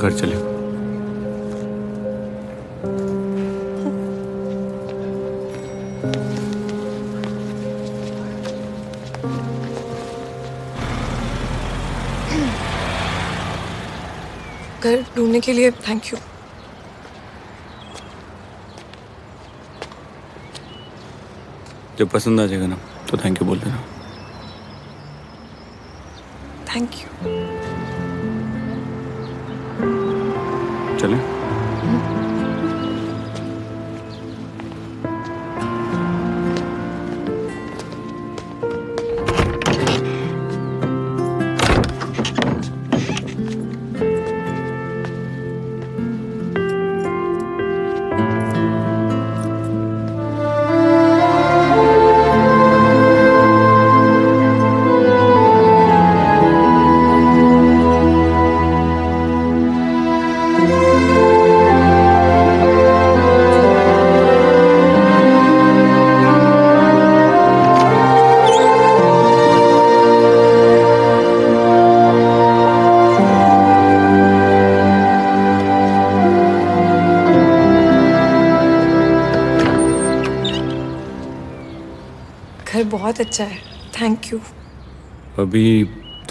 [SPEAKER 17] घर चले।
[SPEAKER 7] घर ढूंढने के लिए थैंक यू।
[SPEAKER 17] जब पसंद आ जाएगा ना तो थैंक यू बोल देना।
[SPEAKER 7] Thank you.
[SPEAKER 17] चले।
[SPEAKER 7] घर बहुत अच्छा है, थैंक यू।
[SPEAKER 17] अभी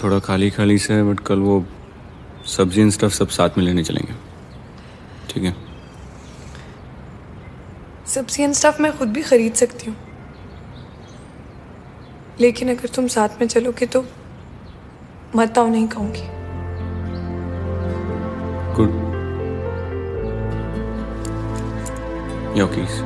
[SPEAKER 17] थोड़ा खाली खाली से है, बट कल वो सब्जी एंड स्टफ सब साथ में लेने चलेंगे, ठीक है?
[SPEAKER 7] सब्जी एंड स्टफ मैं खुद भी खरीद सकती हूँ, लेकिन अगर तुम साथ में चलोगे तो मत आओ नहीं कहूँगी।
[SPEAKER 17] गुड। Your keys.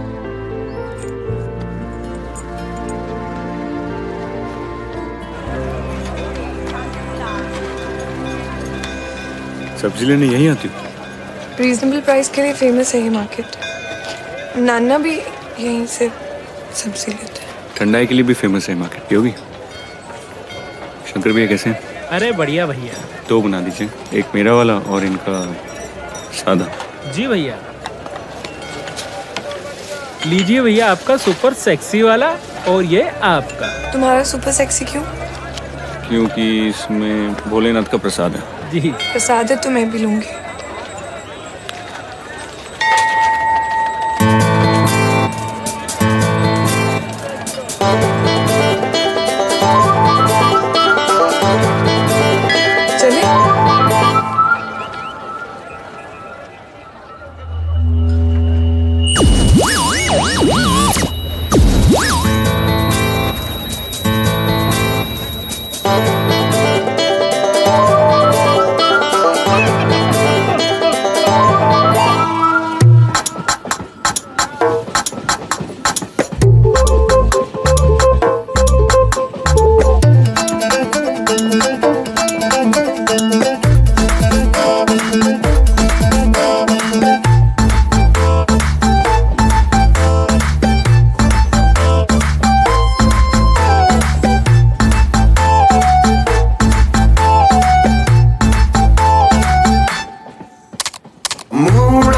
[SPEAKER 17] सब्जी लेने यहीं आती हो?
[SPEAKER 7] रीजनेबल प्राइस के लिए फेमस है ये मार्केट। नाना भी यहीं से सब्जी लेते हैं।
[SPEAKER 17] ठंडाई के लिए भी फेमस है मार्केट। पियोगी? शंकर भैया कैसे हैं?
[SPEAKER 4] अरे बढ़िया भैया।
[SPEAKER 17] दो बना दीजिए, एक मेरा वाला और इनका सादा।
[SPEAKER 4] जी भैया। लीजिए भैया आपका सुपर सेक्सी वाला और ये आपका।
[SPEAKER 7] तुम्हारा सुपर सेक्सी क्यों?
[SPEAKER 17] क्योंकि इसमें भोलेनाथ का प्रसाद है।
[SPEAKER 4] जी।
[SPEAKER 7] प्रसाद है तो मैं भी लूंगी।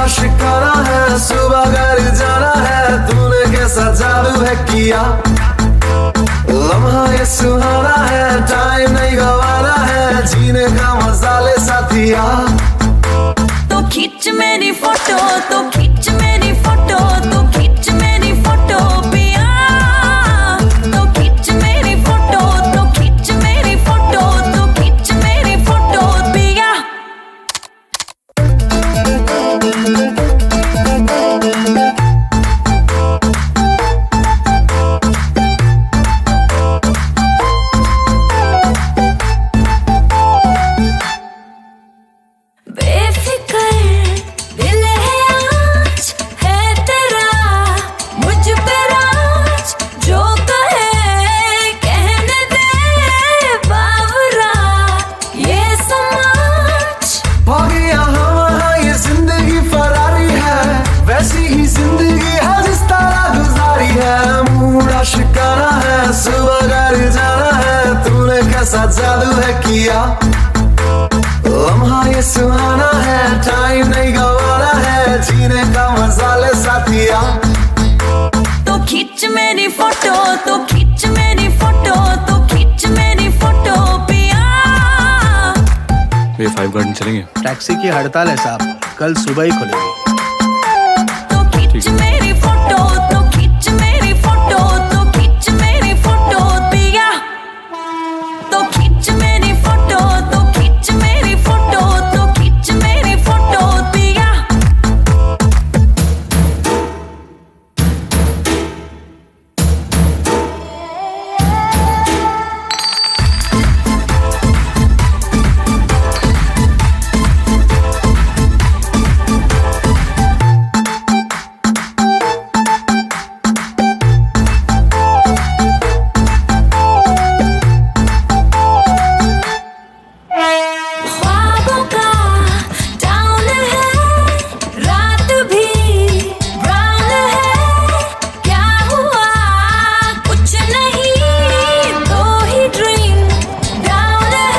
[SPEAKER 18] शिकारा है, सुबह घर जाना है, तूने कैसा जादू है किया। लम्हा ये सुहाना है, टाइम नहीं गवाना है, जीने का मजा ले साथिया।
[SPEAKER 10] तो खींच मेरी फोटो, तो खींच मेरी फोटो, तो खींच
[SPEAKER 18] किया। लम्हा ये सुहाना है, टाइम नहीं गवाना है, जीने का मजा ले साथिया।
[SPEAKER 10] तो खींच मेरी फोटो, तो खींच मेरी फोटो, तो खींच मेरी फोटो पिया।
[SPEAKER 17] ये 5 गार्डन चलेंगे?
[SPEAKER 19] टैक्सी की हड़ताल है साहब, कल सुबह ही खुलेगी।
[SPEAKER 10] तो खींच मेरी फोटो, तो खींच मेरी फोटो, तो खींच मेरी फोटो पिया। तो खींच मेरी फोटो, तो खींच मेरी फोटो, तो खींच मेरी फोटो पिया। ख्वाबों का टाउन है, रात भी ब्राउन है। क्या हुआ कुछ नहीं, दो ही ड्रीम डाउन है।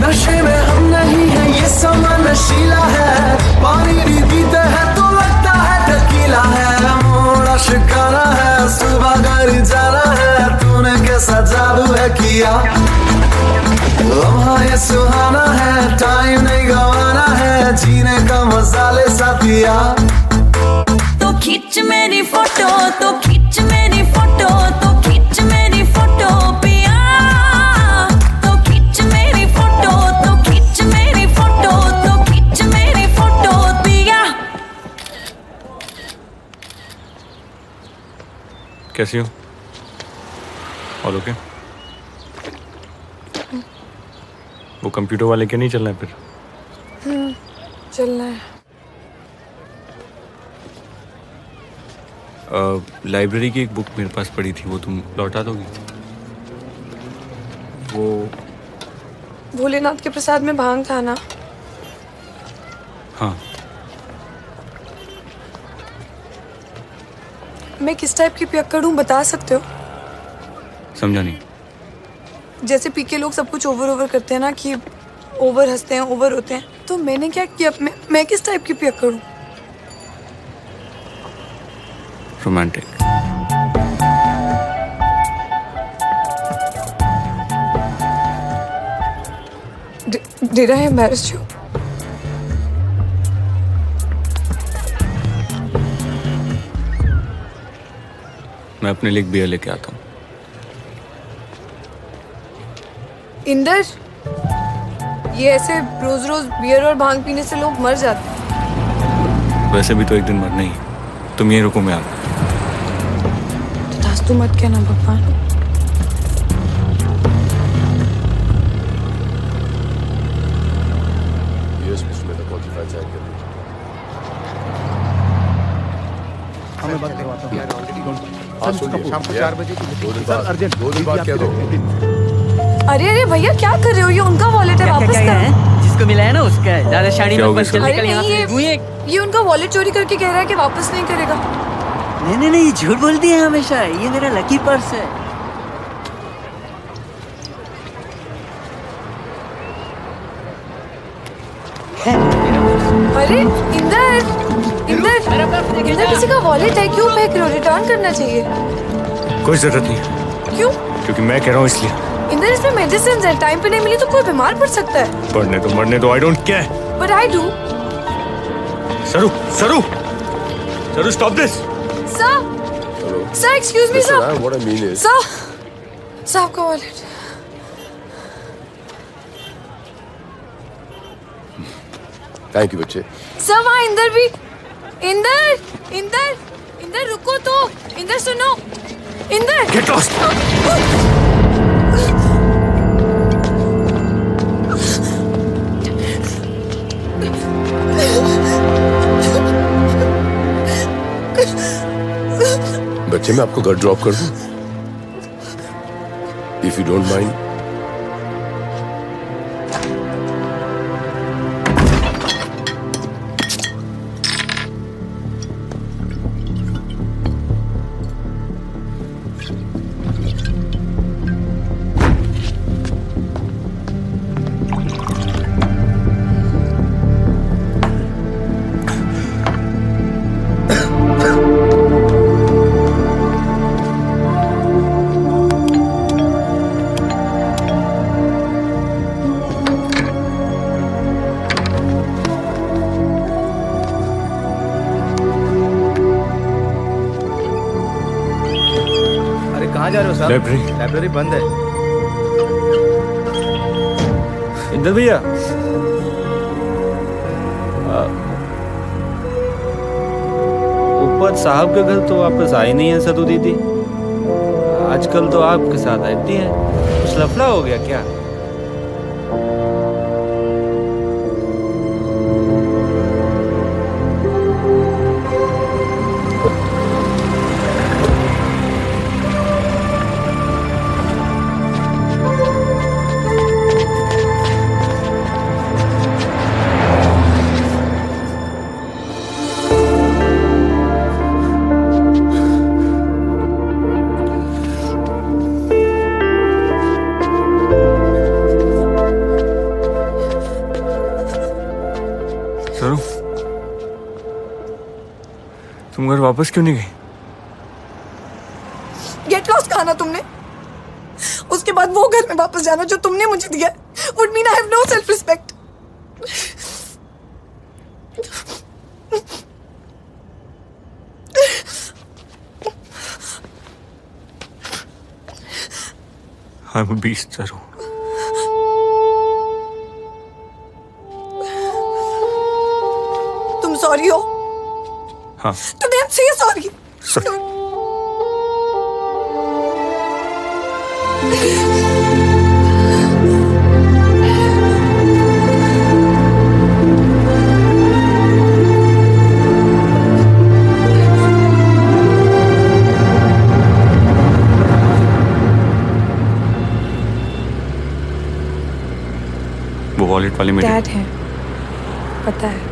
[SPEAKER 18] नशे में हम नहीं है, ये समा नशीला है, पानी भी पीते हैं तो लगता है टकीला है। मोड़ा शिकारा है, सुबह घर जाना है, तूने कैसा जादू है किया। लम्हा ये सुहाना है, टाइम नहीं गवाना है, जीने का मजा ले साथिया।
[SPEAKER 10] तो खींच मेरी फोटो, तो खींच मेरी फोटो, तो खींच मेरी फोटो पिया। तो खींच मेरी फोटो, तो खींच मेरी फोटो, तो खींच मेरी फोटो पिया।
[SPEAKER 17] कैसी हो? All okay? वो कंप्यूटर वाले के नहीं चलना है फिर?
[SPEAKER 7] चलना है।
[SPEAKER 17] लाइब्रेरी की एक बुक मेरे पास पड़ी थी, वो तुम लौटा दोगी? वो
[SPEAKER 7] भोलेनाथ के प्रसाद में भांग था ना?
[SPEAKER 17] हाँ।
[SPEAKER 7] मैं किस टाइप की पियक्कड़ हूँ बता सकते हो?
[SPEAKER 17] समझा नहीं।
[SPEAKER 7] जैसे पी के लोग सब कुछ ओवर करते हैं ना, कि ओवर हंसते हैं, ओवर होते हैं, तो मैंने क्या किया? मैं किस टाइप की पियक्कड़ हूँ?
[SPEAKER 17] Romantic.
[SPEAKER 7] Did I embarrass you?
[SPEAKER 17] मैं अपने लिए एक बियर लेके आता हूँ।
[SPEAKER 7] इंदर, ये ऐसे रोज रोज बियर और भांग पीने से लोग मर जाते हैं।
[SPEAKER 17] वैसे भी तो एक दिन मरना ही है। तुम यहीं रुको, मैं आता हूँ।
[SPEAKER 7] तू मत कहना भगवान।
[SPEAKER 19] हमें बात करवाता हूँ।
[SPEAKER 20] शाम को 4 बजे अर्जेंट 2 दिन बाद कह दो।
[SPEAKER 7] अरे अरे भैया क्या कर रहे हो? ये उनका वॉलेट है, वापस करो।
[SPEAKER 14] जिसको मिला है ना उसका है। ज्यादा शाड़ी
[SPEAKER 17] क्या
[SPEAKER 14] मत
[SPEAKER 17] हो गया
[SPEAKER 14] बन, चल
[SPEAKER 17] सर?
[SPEAKER 14] निकल
[SPEAKER 7] अरे
[SPEAKER 14] यहाँ
[SPEAKER 7] नहीं,
[SPEAKER 14] से।
[SPEAKER 7] ये उनका वॉलेट चोरी करके कह रहा है कि वापस नहीं करेगा।
[SPEAKER 14] नहीं नहीं नहीं, झूठ बोलती है हमेशा। ये मेरा लकी पर्स है।
[SPEAKER 7] अरे इंदर, इंदर किसी का वॉलेट है, क्यों फेंक रहे हो? रिटर्न करना चाहिए।
[SPEAKER 17] कोई जरूरत नहीं।
[SPEAKER 7] क्यों?
[SPEAKER 17] क्योंकि मैं कह रहा हूँ इसलिए।
[SPEAKER 7] इंदर, इसमें मेडिसिन है, टाइम पे नहीं मिली तो कोई बीमार पड़ सकता है।
[SPEAKER 17] पढ़ने तो मरने तो, I don't care.
[SPEAKER 7] But I do.
[SPEAKER 17] सरू सरू सरू, stop this.
[SPEAKER 7] Sir excuse me sir.
[SPEAKER 20] What I mean is,
[SPEAKER 7] sir आपका वॉलेट।
[SPEAKER 20] थैंक यू बच्चे।
[SPEAKER 7] सर वहाँ इंदर भी। इंदर इंदर इंदर रुको तो। इंदर सुनो। Inder
[SPEAKER 17] get lost.
[SPEAKER 20] बच्चे मैं आपको घर ड्रॉप कर दूं? If you don't mind.
[SPEAKER 19] कहाँ जा रहे हो साहब?
[SPEAKER 17] लाइब्रेरी।
[SPEAKER 19] लाइब्रेरी बंद है।
[SPEAKER 17] इंदर भैया,
[SPEAKER 14] ऊपर साहब के घर तो वापस आई नहीं है सदू दीदी। आजकल तो आपके साथ रहती है, कुछ लफड़ा हो गया क्या?
[SPEAKER 17] तुम घर वापस क्यों नहीं गई?
[SPEAKER 7] गेट लॉस्ट कहा ना तुमने? उसके बाद वो घर में वापस जाना जो तुमने मुझे दिया would mean I have no self respect.
[SPEAKER 17] I'm a beast, Saru.
[SPEAKER 7] तुम सॉरी हो?
[SPEAKER 17] हाँ।
[SPEAKER 7] तो then say sorry.
[SPEAKER 17] वो वॉलेट वाले मेरे
[SPEAKER 7] डैड है, पता है।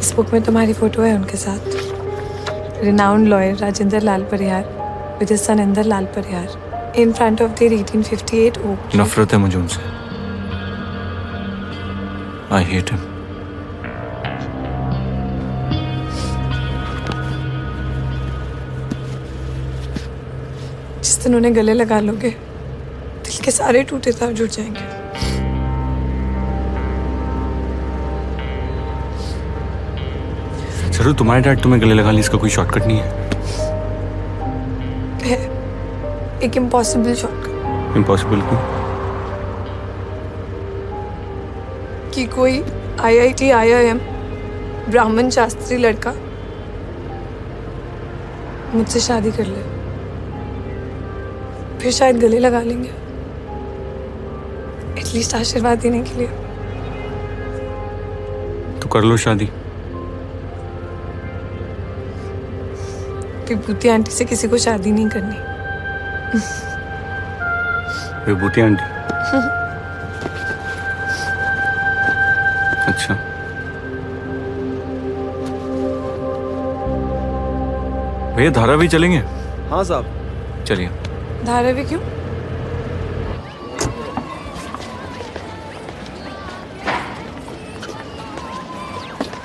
[SPEAKER 7] इस बुक में तुम्हारी फोटो है उनके साथ। Renowned lawyer Rajinder Lal Parihar with his son Inder Lal Parihar in front of their 1858 oak.
[SPEAKER 17] नफरत है मुझे उनसे। I hate him.
[SPEAKER 7] जिस दिन उन्हें गले लगा लोगे, दिल के सारे टूटे तार जुड़ जाएंगे।
[SPEAKER 17] सरू, तुम्हारे डैड तुम्हें गले लगा ली, इसका कोई शॉर्टकट नहीं है।
[SPEAKER 7] एक इम्पॉसिबल शॉर्टकट।
[SPEAKER 17] इम्पॉसिबल क्यों?
[SPEAKER 7] कि कोई IIT IIM ब्राह्मण शास्त्री लड़का मुझसे शादी कर ले, फिर शायद गले लगा लेंगे, एटलीस्ट आशीर्वाद देने के लिए।
[SPEAKER 17] तो कर लो शादी।
[SPEAKER 7] विभूति आंटी से किसी को शादी नहीं करनी।
[SPEAKER 17] विभूति आंटी? अच्छा। भैया धारावी चलेंगे?
[SPEAKER 13] हाँ साहब।
[SPEAKER 17] चलिए।
[SPEAKER 7] धारावी क्यों?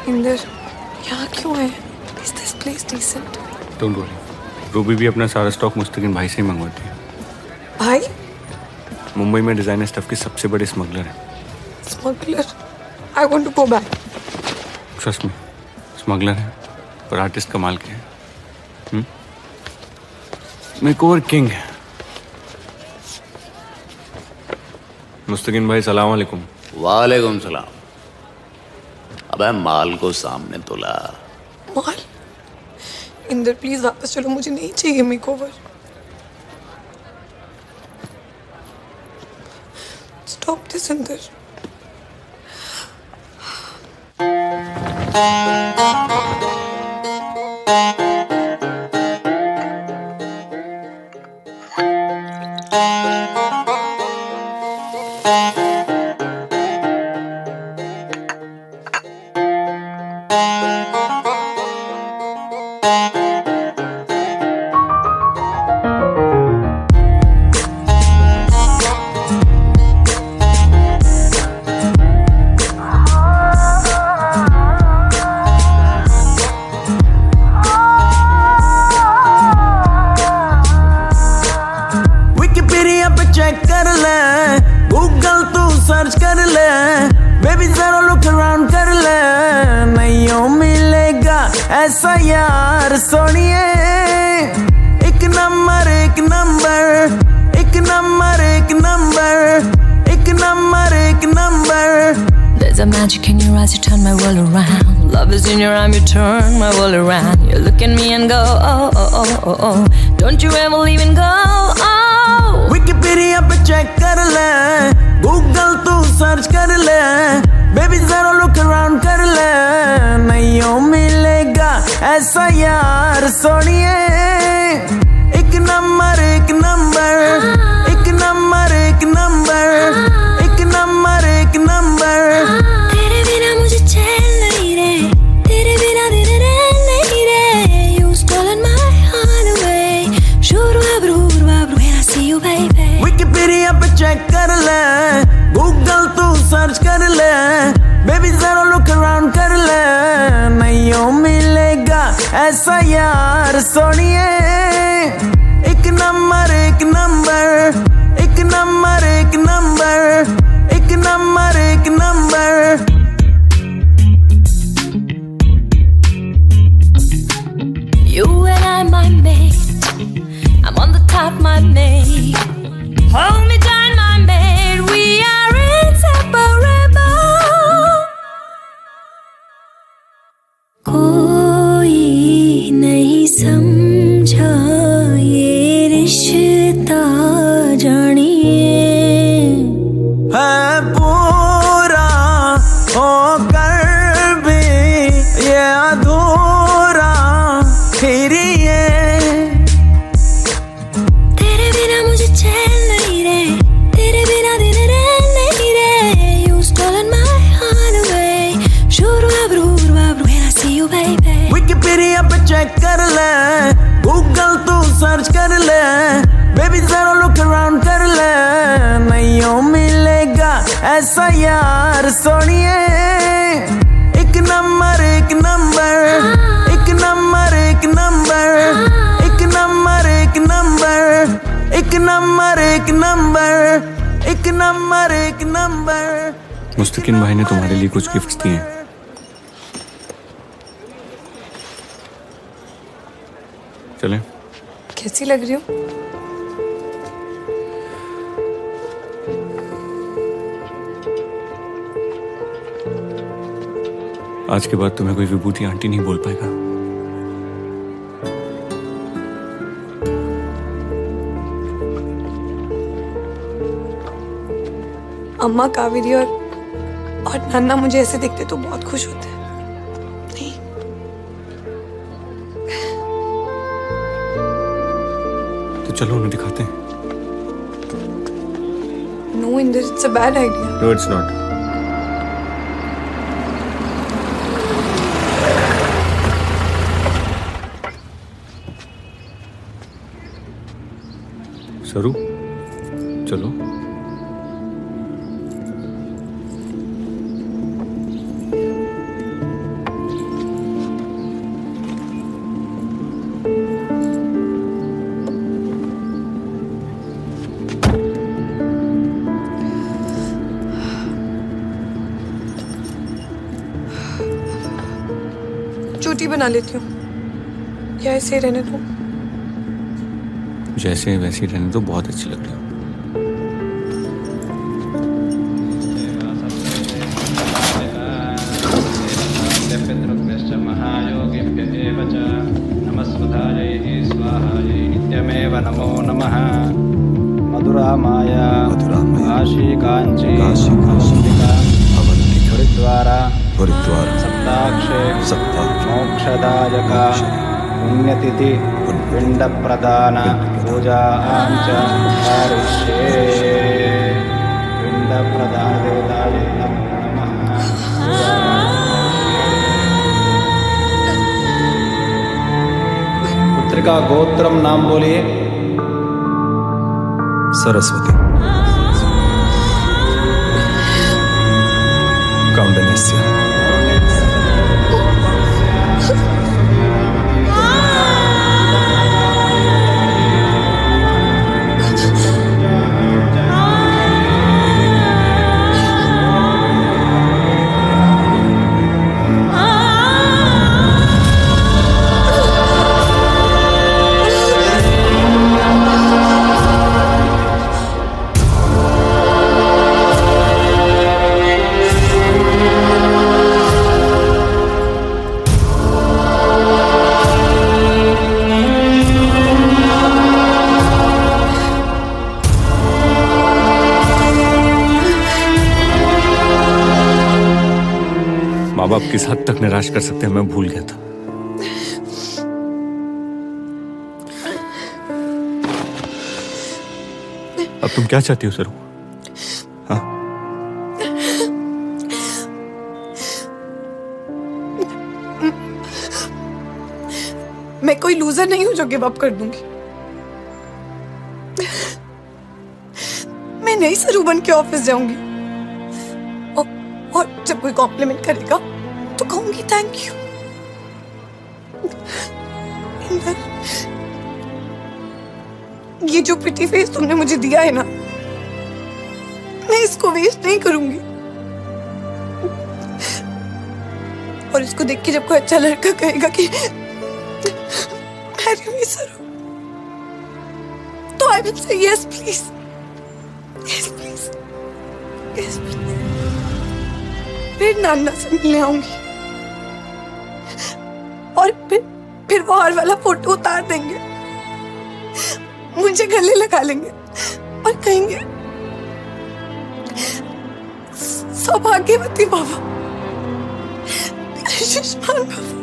[SPEAKER 7] इंदर, यहाँ क्यों है? Is this place decent?
[SPEAKER 17] Don't worry, Ruby भी अपना सारा स्टॉक मुस्तकिन भाई से ही मंगवाती है।
[SPEAKER 7] भाई?
[SPEAKER 17] मुंबई में डिजाइनर स्टफ के सबसे बड़े स्मगलर हैं।
[SPEAKER 7] Smuggler? I want to go back.
[SPEAKER 17] Trust me, smuggler हैं पर आर्टिस्ट कमाल के हैं। मेकओवर किंग है। मुस्तकिन भाई सलाम अलैकुम।
[SPEAKER 21] वालेकुम सलाम। अबे माल को सामने तोला।
[SPEAKER 7] माल? इंदर प्लीज वापस चलो, मुझे नहीं चाहिए मेकओवर। Stop this Inder.
[SPEAKER 18] ऐसा यार सोनिए एक नंबर एक नंबर एक नंबर एक नंबर एक नंबर एक number.
[SPEAKER 10] There's a magic in your eyes, you turn my world around. Love is in your arm, you turn my world around. You look at me and go, oh, oh, oh, oh, oh. Don't you ever leave and go, oh.
[SPEAKER 18] Wikipedia पे check कर ले, Google तू search कर ले, baby जरा look around कर ले, नहीं हो मिलेगा ऐसा यार सोनिए. एक नंबर एक नंबर एक नंबर एक नंबर एक नंबर एक नंबर.
[SPEAKER 10] तेरे बिना मुझे चैन नहीं रे, तेरे बिना दिन रैन नहीं रे. You stolen my heart away. Shuru abru abru when I see you baby.
[SPEAKER 18] Wikipedia पे check कर ले, Google तू search कर ले, baby जरा look around कर ले, नहीं हो मिलेगा ऐसा यार सोनिए. एक नंबर एक नंबर एक नंबर एक नंबर एक नंबर एक number.
[SPEAKER 10] You and I, my mate. I'm on the top, my mate. Hold me tight, my mate. We are inseparable. कोई नहीं समझा ये रिश्ता जानिए.
[SPEAKER 18] है पूरा होकर भी ये अधूरा फिर ये.
[SPEAKER 10] तेरे बिना मुझे चैन नहीं रे, तेरे बिना दिन रैन नहीं रे. You stolen my heart away. Shuru abru abru when I see you baby.
[SPEAKER 18] Wikipedia पे check कर ले, Google तू search कर ले, baby जरा look around कर ले, नहीं हो मिलेगा ऐसा यार सोनिए. एक नंबर एक नंबर एक नंबर एक नंबर एक नंबर एक नंबर एक नंबर एक नंबर एक नंबर एक नंबर.
[SPEAKER 17] मुस्तकिन भाई ने तुम्हारे लिए कुछ गिफ्ट्स दिए हैं. चलें?
[SPEAKER 7] कैसी लग रही हूँ?
[SPEAKER 17] आज के बाद तुम्हें कोई विभूति आंटी नहीं बोल पाएगा.
[SPEAKER 7] अम्मा, कावेरी और नाना मुझे ऐसे देखते तो बहुत खुश होते हैं.
[SPEAKER 17] तो चलो उन्हें दिखाते हैं.
[SPEAKER 7] No, Inder, it's a bad idea.
[SPEAKER 17] No, it's not. सरू, चलो.
[SPEAKER 7] चोटी बना लेती हूँ या ऐसे ही रहने दो?
[SPEAKER 17] जैसे वैसे रहने तो बहुत अच्छी लग रही हो.
[SPEAKER 5] नित्यमेव नमो नमः. मधुरामाया काशी कांची हरिद्वार सप्ताक्षे मोक्षदायका पुण्यतिथि पिंड प्रदान पूजा पिंड प्रदान देवताय नमः. पुत्रिका गोत्रम नाम बोलिए.
[SPEAKER 3] सरस्वती. कौंडन्यस्य.
[SPEAKER 17] बाप किस हद तक निराश कर सकते हैं मैं भूल गया था। अब तुम क्या चाहती हो सरू? हाँ?
[SPEAKER 7] मैं कोई लूजर नहीं हूं जो गिव अप कर दूंगी। मैं नई सरू बन के ऑफिस जाऊंगी और जब कोई कॉम्प्लीमेंट करेगा तो कहूंगी थैंक यू। इंदर, ये जो प्रिटी फेस तुमने मुझे दिया है ना, मैं इसको वेस्ट नहीं करूंगी। और इसको देख के जब कोई अच्छा लड़का कहेगा कि मैरी मी सरू, तो I will say yes please, yes please, yes please. फिर नाना से मिलने आऊंगी और फिर वो हार वाला फोटो उतार देंगे, मुझे गले लगा लेंगे और कहेंगे सौभाग्यवती बाबा, आयुष्मान बाबा।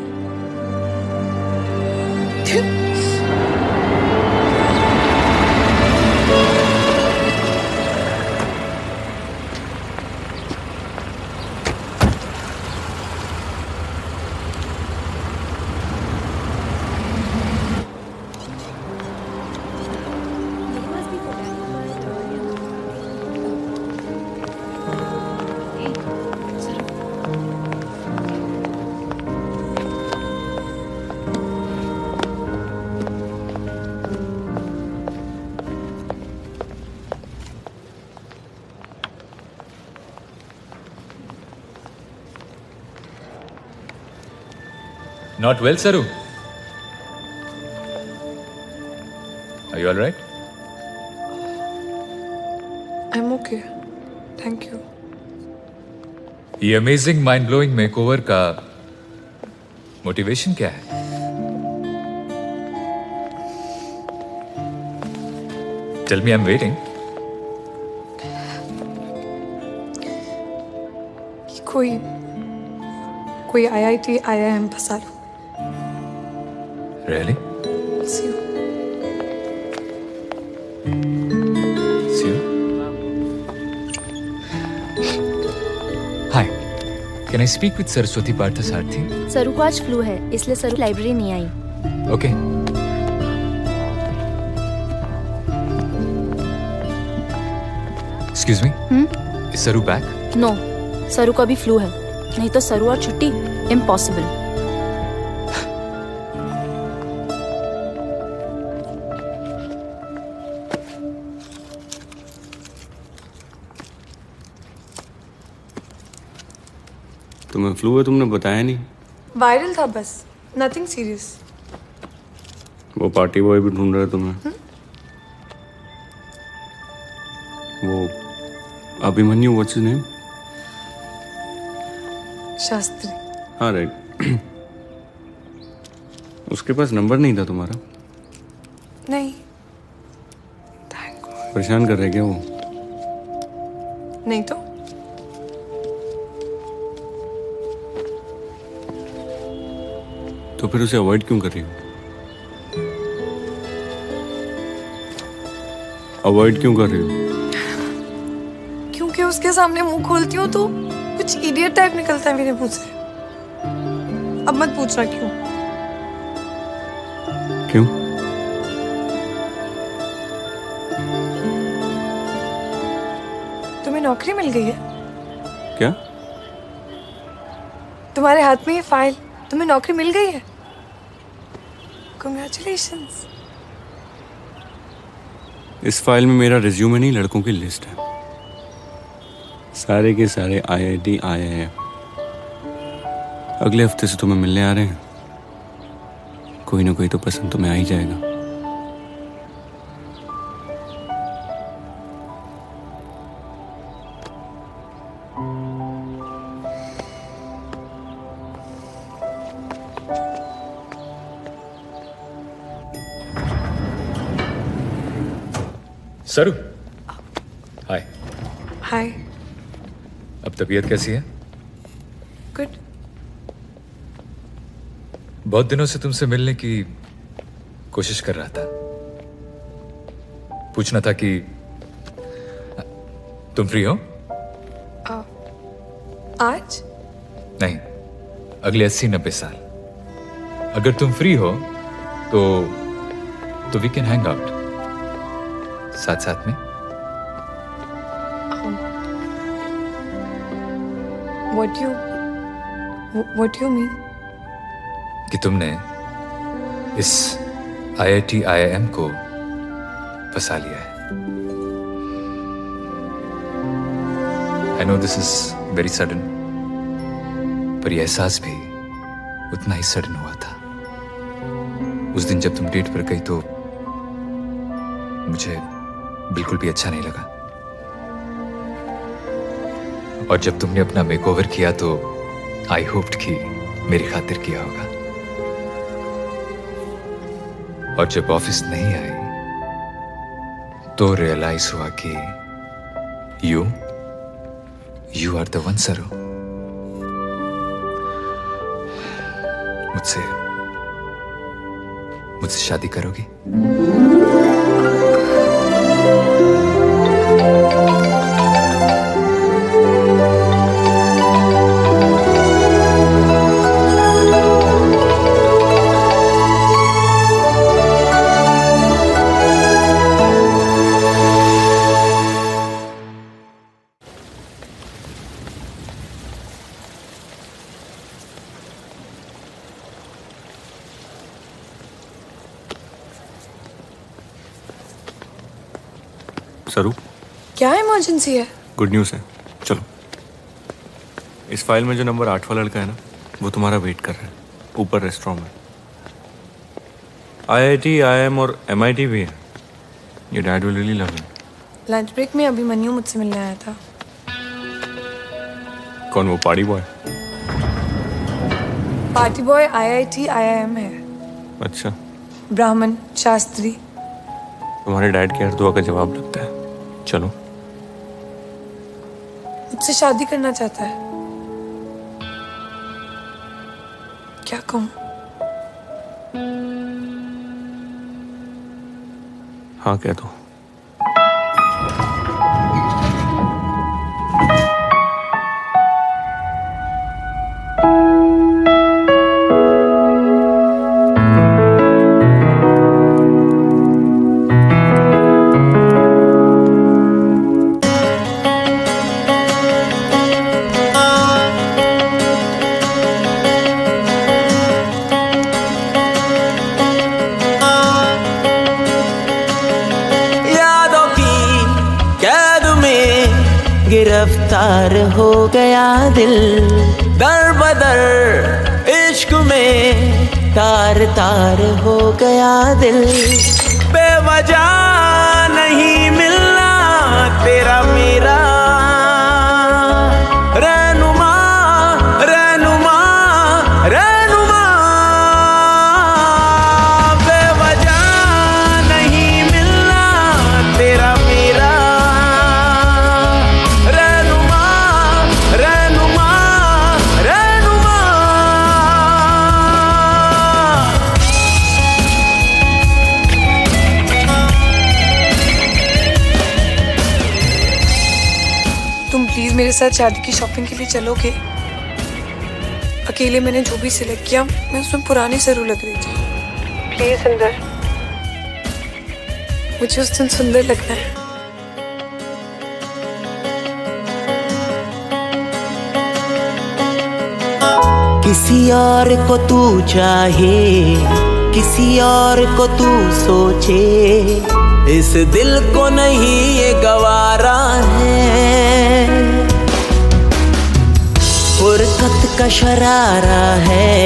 [SPEAKER 9] Not well, Saru. Are you all right?
[SPEAKER 7] I'm okay. Thank you.
[SPEAKER 9] ये अमेजिंग माइंड ब्लोइंग मेकओवर का मोटिवेशन क्या है? Tell me, I'm waiting.
[SPEAKER 7] कोई IIT IIM फंसा लो।
[SPEAKER 9] Really?
[SPEAKER 7] See you.
[SPEAKER 9] See you. Hi. Can I speak with Saraswati Parthasarathy?
[SPEAKER 2] सरू को आज फ्लू है, इसलिए सरू लाइब्रेरी नहीं आई।
[SPEAKER 9] Okay. Excuse me? Is Saru back?
[SPEAKER 2] No, सरू को अभी फ्लू है, नहीं तो सरू और छुट्टी इम्पॉसिबल।
[SPEAKER 17] तुम्हें फ्लू है, तुमने बताया नहीं।
[SPEAKER 7] वायरल था बस, नथिंग सीरियस।
[SPEAKER 17] वो पार्टी बॉय भी ढूंढ रहे तुम्हें। वो Abhimanyu, what's his name?
[SPEAKER 7] Shastri.
[SPEAKER 17] हाँ राइट। उसके पास नंबर नहीं था तुम्हारा?
[SPEAKER 7] नहीं।
[SPEAKER 17] परेशान कर रहे क्या वो?
[SPEAKER 7] नहीं तो।
[SPEAKER 17] तो फिर उसे अवॉइड क्यों कर रही हो? अवॉइड क्यों कर रही हो?
[SPEAKER 7] क्योंकि उसके सामने मुंह खोलती हूँ तो कुछ इडियट टाइप निकलता है मेरे मुंह से। अब मत पूछना क्यों।
[SPEAKER 17] क्यों?
[SPEAKER 7] तुम्हें नौकरी मिल गई है?
[SPEAKER 17] क्या?
[SPEAKER 7] तुम्हारे हाथ में ये फाइल, तुम्हें नौकरी मिल गई है। Congratulations.
[SPEAKER 17] इस फाइल में मेरा रिज्यूमे नहीं, लड़कों की लिस्ट है। सारे के सारे IIT IIM। अगले हफ्ते से तुम्हें मिलने आ रहे हैं। कोई ना कोई तो पसंद तुम्हें आ ही जाएगा।
[SPEAKER 9] सरू, हाय।
[SPEAKER 7] हाय।
[SPEAKER 9] अब तबीयत कैसी है?
[SPEAKER 7] गुड।
[SPEAKER 9] बहुत दिनों से तुमसे मिलने की कोशिश कर रहा था। पूछना था कि तुम फ्री हो?
[SPEAKER 7] आज?
[SPEAKER 9] नहीं, अगले 80-90 साल। अगर तुम फ्री हो तो वी कैन हैंग आउट साथ साथ में।
[SPEAKER 7] What do you mean?
[SPEAKER 9] कि तुमने इस IIT IIM को फंसा लिया है। I know this is very sudden, पर यह एहसास भी उतना ही सडन हुआ था। उस दिन जब तुम डेट पर गई तो मुझे बिल्कुल भी अच्छा नहीं लगा, और जब तुमने अपना मेकओवर किया तो आई होप्ड कि मेरी खातिर किया होगा, और जब ऑफिस नहीं आई तो रियलाइज हुआ कि यू आर द वन सरू। मुझसे शादी करोगी?
[SPEAKER 11] सरू,
[SPEAKER 7] क्या इमरजेंसी है?
[SPEAKER 11] गुड न्यूज़ है, चलो। इस फाइल में जो नंबर 8 वाला लड़का है ना, वो तुम्हारा वेट कर रहा है ऊपर रेस्टोरेंट में। IIT, IIM और MIT भी है। ये dad will really love him.
[SPEAKER 7] Lunch break में अभी मनियो मुझसे मिलने आया था।
[SPEAKER 11] कौन, वो party boy?
[SPEAKER 7] Party boy IIT IIM है।
[SPEAKER 11] अच्छा,
[SPEAKER 7] ब्राह्मण शास्त्री।
[SPEAKER 11] तुम्हारे डैड के हर दुआ का जवाब लगता है। चलो।
[SPEAKER 7] मुझसे शादी करना चाहता है। क्या कहूँ?
[SPEAKER 11] हाँ कह दो।
[SPEAKER 12] गिरफ्तार हो गया दिल, दर बदर इश्क में तार तार हो गया दिल। बेवजह नहीं मिलना तेरा मेरा रहनुमा रहनुमा रहनुमा। बेवजह नहीं मिलना तेरा मेरा
[SPEAKER 7] मेरे साथ शादी की शॉपिंग के लिए चलोगे? अकेले मैंने जो भी सिलेक्ट किया, मैं उसमें पुरानी सरू लग रही थी। प्लीज अंदर, मुझे उस दिन सुंदर लगना है।
[SPEAKER 12] किसी और को तू चाहे, किसी और को तू सोचे, इस दिल को नहीं ये गवारा है। फुर्सत का शरारा है,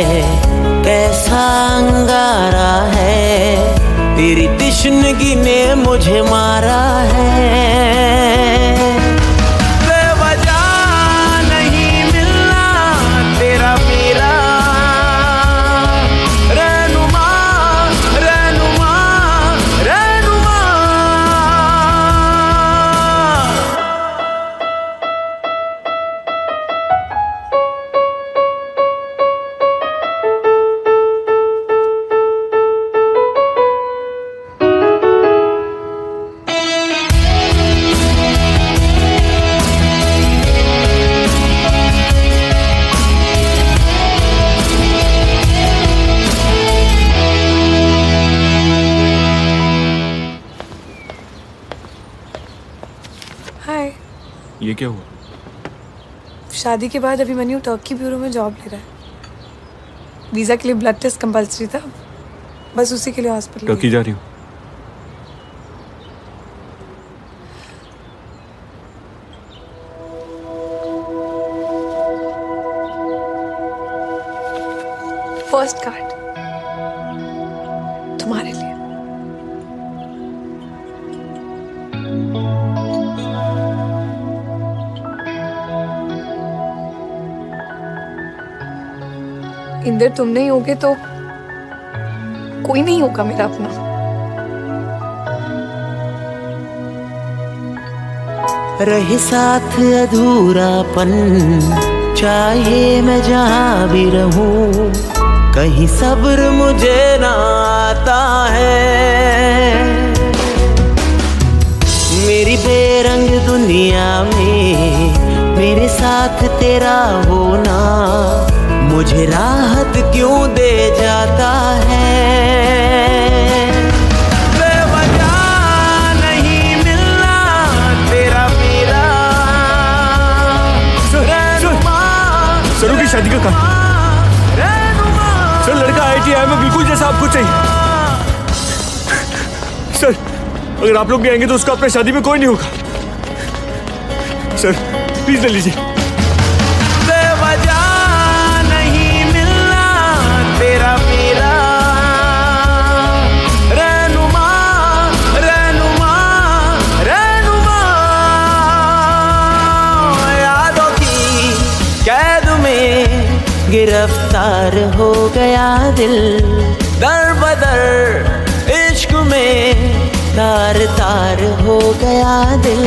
[SPEAKER 12] कैसा अंगारा है, तेरी तिश्नगी ने मुझे मारा है। बेवजह नहीं मिलना तेरा मेरा रहनुमा रहनुमा रहनुमा।
[SPEAKER 17] ये क्या हुआ?
[SPEAKER 7] शादी के बाद अभिमन्यु टर्की ब्यूरो में जॉब ले रहा है। वीजा के लिए ब्लड टेस्ट कंपल्सरी था, बस उसी के लिए हॉस्पिटल
[SPEAKER 17] टर्की जा रही हूँ।
[SPEAKER 7] फर्स्ट कार्ड तुम्हारे लिए। इंदर तुम नहीं होगे तो कोई नहीं होगा मेरा अपना।
[SPEAKER 12] रहे साथ अधूरापन, चाहे मैं जहाँ भी रहूं, कहीं सब्र मुझे ना आता है। मेरी बेरंग दुनिया में मेरे साथ तेरा होना मुझे राहत क्यों दे जाता है। बेवजह नहीं मिलना तेरा मेरा
[SPEAKER 11] सरू की शादी का कहा? सर लड़का IITI में बिल्कुल जैसा आपको चाहिए। सर अगर आप लोग नहीं आएंगे तो उसका अपने शादी में कोई नहीं होगा। सर प्लीज ले लीजिए।
[SPEAKER 12] बेवजह नहीं मिलना तेरा मेरा रहनुमा रहनुमा रहनुमा। यादों की कैद में गिरफ्तार हो गया दिल, दर बदर इश्क में तार तार हो गया दिल।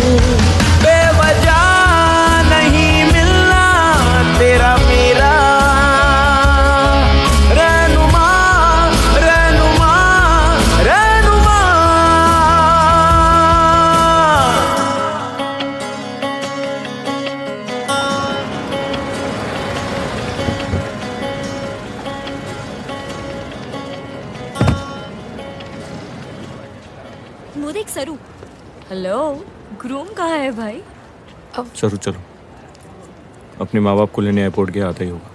[SPEAKER 12] बेवजह नहीं मिलना तेरा मेरा रहनुमा रहनुमा रहनुमा।
[SPEAKER 6] वो देख सरू। हेलो, ग्रूम कहाँ है भाई?
[SPEAKER 17] सरू चलो, अपने माँ बाप को लेने एयरपोर्ट गया, आता ही होगा।